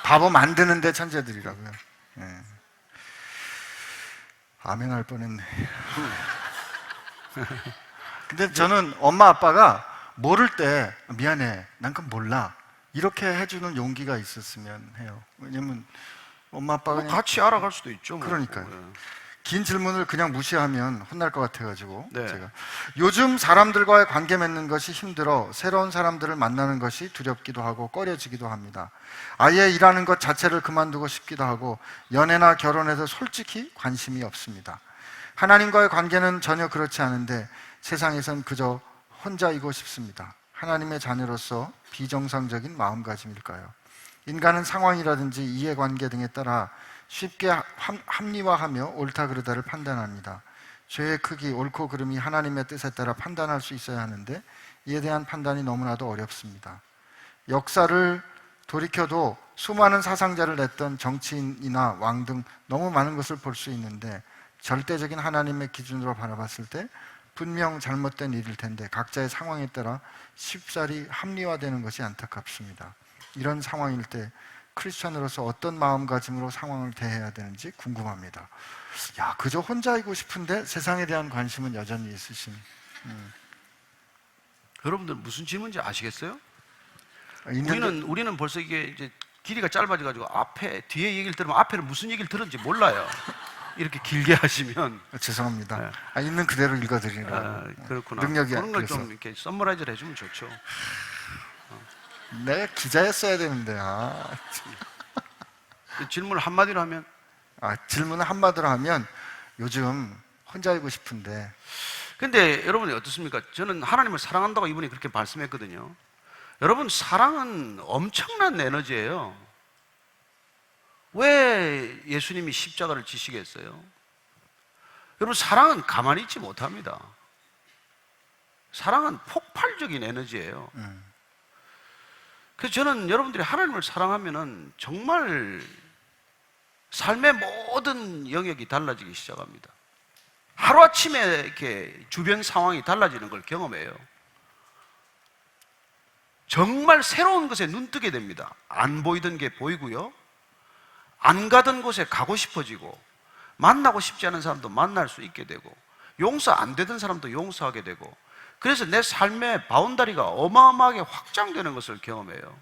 바보 만드는데 천재들이라고요. 예. 아멘 할 뻔했네. 근데 저는 엄마 아빠가 모를 때 미안해, 난 그건 몰라, 이렇게 해주는 용기가 있었으면 해요. 왜냐면 엄마 아빠가 그냥 같이 알아갈 수도 있죠. 뭐. 그러니까요. 네. 긴 질문을 그냥 무시하면 혼날 것 같아가지고 네. 제가 요즘 사람들과의 관계 맺는 것이 힘들어 새로운 사람들을 만나는 것이 두렵기도 하고 꺼려지기도 합니다. 아예 일하는 것 자체를 그만두고 싶기도 하고 연애나 결혼에도 솔직히 관심이 없습니다. 하나님과의 관계는 전혀 그렇지 않은데 세상에선 그저 혼자이고 싶습니다. 하나님의 자녀로서 비정상적인 마음가짐일까요? 인간은 상황이라든지 이해관계 등에 따라 쉽게 합리화하며 옳다 그르다를 판단합니다. 죄의 크기, 옳고 그름이 하나님의 뜻에 따라 판단할 수 있어야 하는데 이에 대한 판단이 너무나도 어렵습니다. 역사를 돌이켜도 수많은 사상자를 냈던 정치인이나 왕 등 너무 많은 것을 볼 수 있는데 절대적인 하나님의 기준으로 바라봤을 때 분명 잘못된 일일 텐데 각자의 상황에 따라 쉽사리 합리화되는 것이 안타깝습니다. 이런 상황일 때 크리스천으로서 어떤 마음가짐으로 상황을 대해야 되는지 궁금합니다. 그저 혼자이고 싶은데 세상에 대한 관심은 여전히 있으신. 여러분들 무슨 질문인지 아시겠어요? 있는데, 우리는 벌써 이게 이제 길이가 짧아져가지고 뒤에 얘기를 들으면 앞에는 무슨 얘기를 들었는지 몰라요. 이렇게 길게 하시면. 죄송합니다. 네. 있는 그대로 읽어드리라고. 그렇구나. 능력이 그런 걸 그래서. 좀 이렇게 썸머라이즈를 해주면 좋죠. 내가 기자였어야 되는데. 그 질문을 한마디로 하면 질문을 한마디로 하면 요즘 혼자이고 싶은데. 근데 여러분이 어떻습니까? 저는 하나님을 사랑한다고 이분이 그렇게 말씀했거든요. 여러분, 사랑은 엄청난 에너지예요. 왜 예수님이 십자가를 지시겠어요? 여러분, 사랑은 가만히 있지 못합니다. 사랑은 폭발적인 에너지예요. 그래서 저는 여러분들이 하나님을 사랑하면은 정말 삶의 모든 영역이 달라지기 시작합니다. 하루아침에 이렇게 주변 상황이 달라지는 걸 경험해요. 정말 새로운 것에 눈뜨게 됩니다. 안 보이던 게 보이고요. 안 가던 곳에 가고 싶어지고, 만나고 싶지 않은 사람도 만날 수 있게 되고, 용서 안 되던 사람도 용서하게 되고, 그래서 내 삶의 바운다리가 어마어마하게 확장되는 것을 경험해요.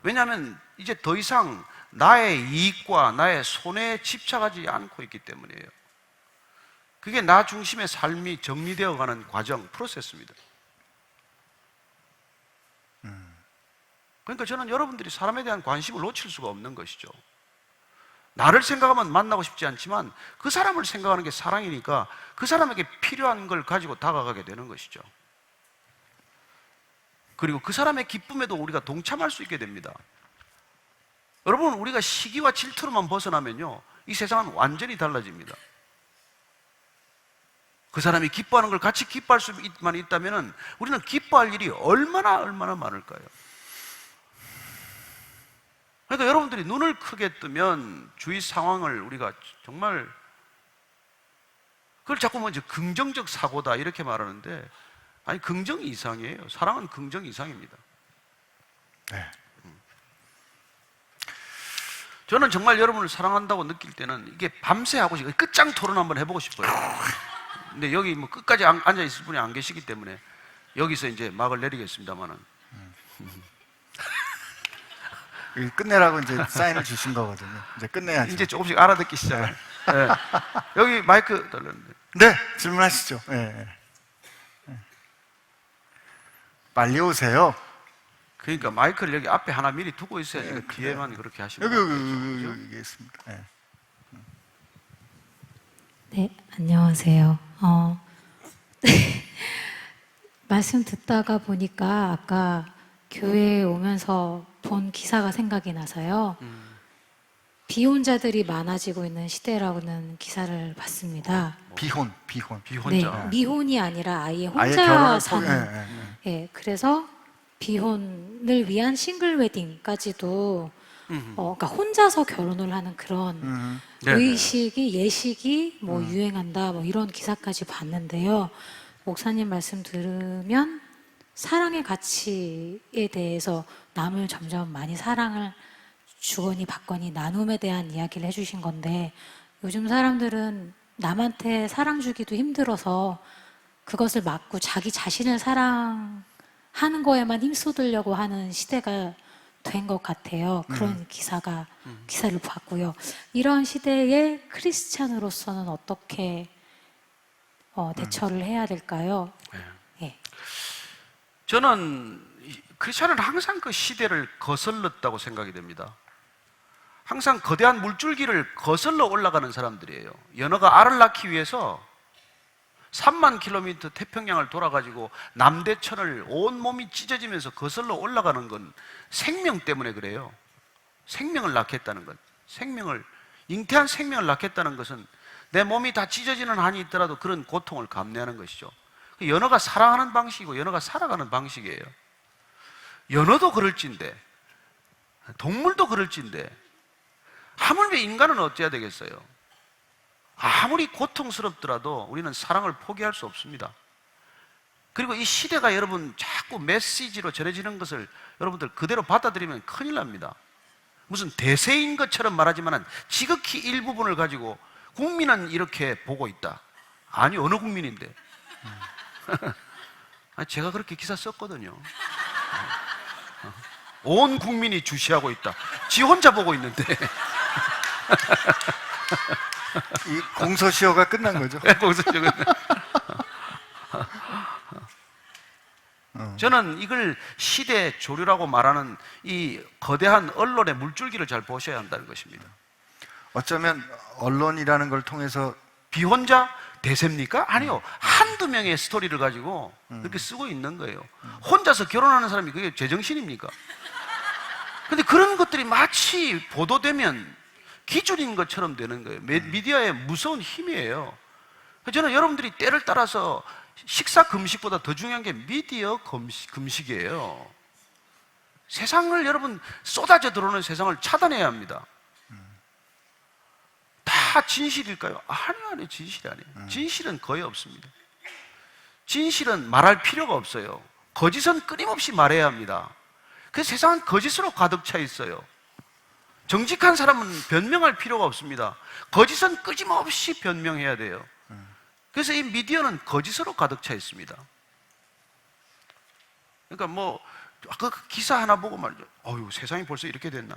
왜냐하면 이제 더 이상 나의 이익과 나의 손해에 집착하지 않고 있기 때문이에요. 그게 나 중심의 삶이 정리되어 가는 과정, 프로세스입니다. 그러니까 저는 여러분들이 사람에 대한 관심을 놓칠 수가 없는 것이죠. 나를 생각하면 만나고 싶지 않지만 그 사람을 생각하는 게 사랑이니까 그 사람에게 필요한 걸 가지고 다가가게 되는 것이죠. 그리고 그 사람의 기쁨에도 우리가 동참할 수 있게 됩니다. 여러분, 우리가 시기와 질투로만 벗어나면요, 이 세상은 완전히 달라집니다. 그 사람이 기뻐하는 걸 같이 기뻐할 수만 있다면 우리는 기뻐할 일이 얼마나 많을까요? 그러니까 여러분들이 눈을 크게 뜨면 주위 상황을 우리가 정말 그걸 자꾸 먼저 긍정적 사고다 이렇게 말하는데, 아니 긍정 이상이에요. 사랑은 긍정 이상입니다. 네. 저는 정말 여러분을 사랑한다고 느낄 때는 이게 밤새 하고 싶어요. 끝장 토론 한번 해보고 싶어요. 근데 여기 뭐 끝까지 앉아 있을 분이 안 계시기 때문에 여기서 이제 막을 내리겠습니다만은. 끝내라고 이제 사인을 주신 거거든요. 이제 끝내야죠. 이제 조금씩 알아듣기 시작해요. 네. 여기 마이크 달렸는데. 네, 질문하시죠. 네. 빨리 오세요. 그러니까 마이크를 여기 앞에 하나 미리 두고 있어야지. 그 뒤에만 그렇게 하시면 여기 있습니다. 네. 네, 안녕하세요. 말씀 듣다가 보니까 아까 교회에 오면서 본 기사가 생각이 나서요. 비혼자들이 많아지고 있는 시대라는 기사를 봤습니다. 비혼. 비혼자. 네, 미혼이 아니라 아예 아예 혼자 결혼을 사는. 예, 그래서 비혼을 위한 싱글 웨딩까지도 그러니까 혼자서 결혼을 하는 그런 의식이 예식이 뭐 유행한다 뭐 이런 기사까지 봤는데요. 목사님 말씀 들으면 사랑의 가치에 대해서 남을 점점 많이 사랑을 주거니 받거니 나눔에 대한 이야기를 해주신 건데, 요즘 사람들은 남한테 사랑 주기도 힘들어서 그것을 막고 자기 자신을 사랑하는 거에만 힘쏟으려고 하는 시대가 된 것 같아요. 그런 기사를 봤고요. 이런 시대에 크리스찬으로서는 어떻게 대처를 해야 될까요? 예. 저는 크리스천은 항상 그 시대를 거슬렀다고 생각이 됩니다. 항상 거대한 물줄기를 거슬러 올라가는 사람들이에요. 연어가 알을 낳기 위해서 3만 킬로미터 태평양을 돌아가지고 남대천을 온몸이 찢어지면서 거슬러 올라가는 건 생명 때문에 그래요. 생명을 낳겠다는 것, 잉태한 생명을 낳겠다는 것은 내 몸이 다 찢어지는 한이 있더라도 그런 고통을 감내하는 것이죠. 연어가 사랑하는 방식이고 연어가 살아가는 방식이에요. 연어도 그럴진데 동물도 그럴진데 하물며 인간은 어찌해야 되겠어요? 아무리 고통스럽더라도 우리는 사랑을 포기할 수 없습니다. 그리고 이 시대가 여러분 자꾸 메시지로 전해지는 것을 여러분들 그대로 받아들이면 큰일 납니다. 무슨 대세인 것처럼 말하지만 지극히 일부분을 가지고 국민은 이렇게 보고 있다. 아니 어느 국민인데? 제가 그렇게 기사 썼거든요. 온 국민이 주시하고 있다. 지 혼자 보고 있는데. 이 공소시효가 끝난 거죠. 공소시효가 저는 이걸 시대 조류라고 말하는 이 거대한 언론의 물줄기를 잘 보셔야 한다는 것입니다. 어쩌면 언론이라는 걸 통해서 비혼자 대세입니까? 아니요. 한두 명의 스토리를 가지고 그렇게 쓰고 있는 거예요. 혼자서 결혼하는 사람이 그게 제정신입니까? 근데 그런 것들이 마치 보도되면 기준인 것처럼 되는 거예요. 미디어의 무서운 힘이에요. 저는 여러분들이 때를 따라서 식사 금식보다 더 중요한 게 미디어 금식이에요. 세상을 여러분 쏟아져 들어오는 세상을 차단해야 합니다. 다 진실일까요? 아니요, 진실이 아니에요. 진실은 거의 없습니다. 진실은 말할 필요가 없어요. 거짓은 끊임없이 말해야 합니다. 그래서 세상은 거짓으로 가득 차 있어요. 정직한 사람은 변명할 필요가 없습니다. 거짓은 끊임없이 변명해야 돼요. 그래서 이 미디어는 거짓으로 가득 차 있습니다. 그러니까 뭐 그 기사 하나 보고 말이죠. 어휴, 세상이 벌써 이렇게 됐나?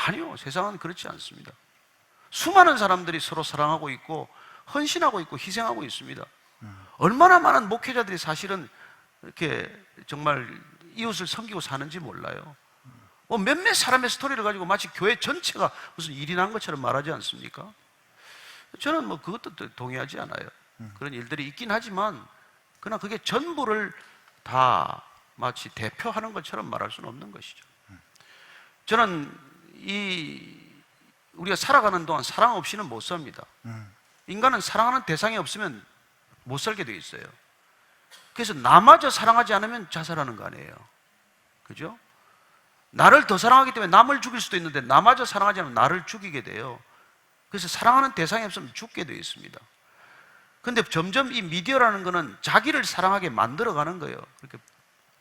아니요, 세상은 그렇지 않습니다. 수많은 사람들이 서로 사랑하고 있고 헌신하고 있고 희생하고 있습니다. 얼마나 많은 목회자들이 사실은 이렇게 정말 이웃을 섬기고 사는지 몰라요. 뭐 몇몇 사람의 스토리를 가지고 마치 교회 전체가 무슨 일이 난 것처럼 말하지 않습니까? 저는 뭐 그것도 동의하지 않아요. 그런 일들이 있긴 하지만 그러나 그게 전부를 다 마치 대표하는 것처럼 말할 수는 없는 것이죠. 저는 우리가 살아가는 동안 사랑 없이는 못 삽니다. 인간은 사랑하는 대상이 없으면 못 살게 돼 있어요. 그래서 나마저 사랑하지 않으면 자살하는 거 아니에요. 그죠? 나를 더 사랑하기 때문에 남을 죽일 수도 있는데 나마저 사랑하지 않으면 나를 죽이게 돼요. 그래서 사랑하는 대상이 없으면 죽게 되어 있습니다. 근데 점점 이 미디어라는 거는 자기를 사랑하게 만들어가는 거예요. 그렇게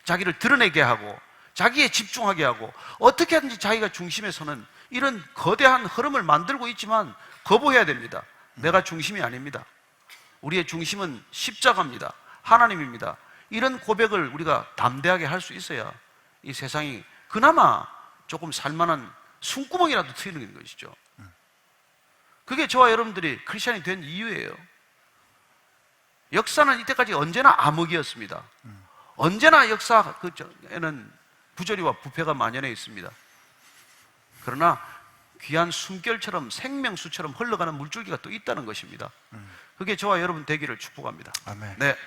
자기를 드러내게 하고 자기에 집중하게 하고 어떻게 하든지 자기가 중심에 서는 이런 거대한 흐름을 만들고 있지만 거부해야 됩니다. 내가 중심이 아닙니다. 우리의 중심은 십자가입니다. 하나님입니다. 이런 고백을 우리가 담대하게 할 수 있어야 이 세상이 그나마 조금 살만한 숨구멍이라도 트이는 것이죠. 그게 저와 여러분들이 크리스천이 된 이유예요. 역사는 이때까지 언제나 암흑이었습니다. 언제나 역사에는 부조리와 부패가 만연해 있습니다. 그러나 귀한 숨결처럼 생명수처럼 흘러가는 물줄기가 또 있다는 것입니다. 그게 저와 여러분 되기를 축복합니다. 아멘. 네.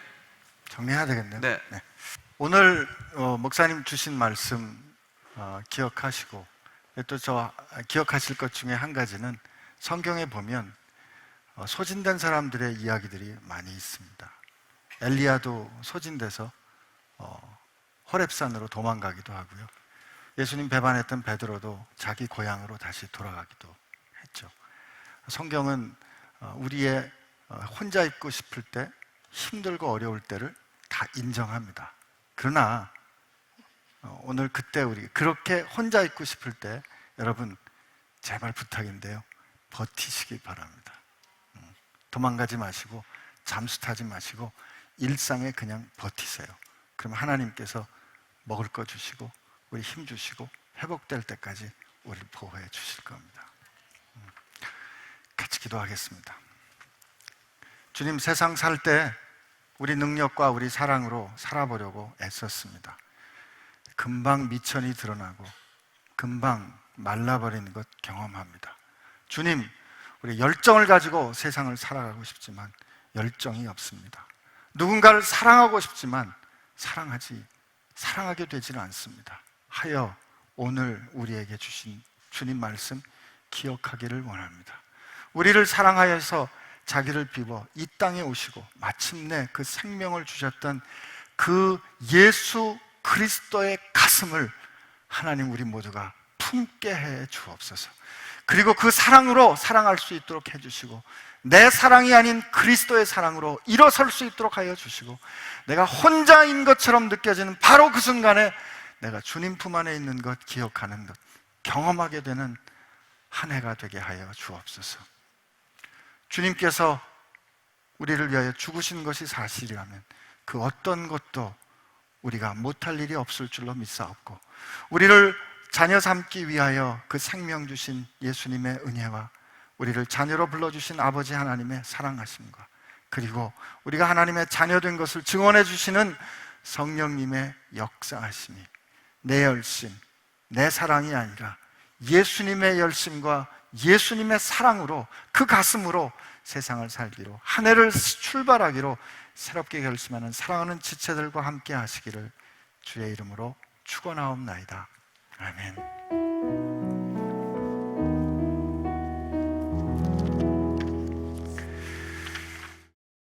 정리해야 되겠네요. 네. 오늘 목사님 주신 말씀 기억하시고 또 저 기억하실 것 중에 한 가지는 성경에 보면 소진된 사람들의 이야기들이 많이 있습니다. 엘리야도 소진돼서 호렙산으로 도망가기도 하고요. 예수님 배반했던 베드로도 자기 고향으로 다시 돌아가기도 했죠. 성경은 우리의 혼자 있고 싶을 때, 힘들고 어려울 때를 다 인정합니다. 그러나 오늘 그때 우리 그렇게 혼자 있고 싶을 때 여러분 제발 부탁인데요, 버티시기 바랍니다. 도망가지 마시고 잠수 타지 마시고 일상에 그냥 버티세요. 그럼 하나님께서 먹을 거 주시고 우리 힘 주시고 회복될 때까지 우리를 보호해 주실 겁니다. 같이 기도하겠습니다. 주님, 세상 살 때 우리 능력과 우리 사랑으로 살아보려고 애썼습니다. 금방 미천이 드러나고 금방 말라버리는 것 경험합니다. 주님, 우리 열정을 가지고 세상을 살아가고 싶지만 열정이 없습니다. 누군가를 사랑하고 싶지만 사랑하게 되지는 않습니다. 하여 오늘 우리에게 주신 주님 말씀 기억하기를 원합니다. 우리를 사랑하여서 자기를 비워 이 땅에 오시고 마침내 그 생명을 주셨던 그 예수 그리스도의 가슴을 하나님 우리 모두가 품게 해 주옵소서. 그리고 그 사랑으로 사랑할 수 있도록 해주시고 내 사랑이 아닌 그리스도의 사랑으로 일어설 수 있도록 하여 주시고 내가 혼자인 것처럼 느껴지는 바로 그 순간에 내가 주님 품 안에 있는 것 기억하는 것 경험하게 되는 한 해가 되게 하여 주옵소서. 주님께서 우리를 위하여 죽으신 것이 사실이라면 그 어떤 것도 우리가 못할 일이 없을 줄로 믿사옵고 우리를 자녀 삼기 위하여 그 생명 주신 예수님의 은혜와 우리를 자녀로 불러주신 아버지 하나님의 사랑하심과 그리고 우리가 하나님의 자녀된 것을 증언해 주시는 성령님의 역사하심이 내 열심, 내 사랑이 아니라 예수님의 열심과 예수님의 사랑으로 그 가슴으로 세상을 살기로 한 해를 출발하기로 새롭게 결심하는 사랑하는 지체들과 함께 하시기를 주의 이름으로 축원하옵나이다. 아멘.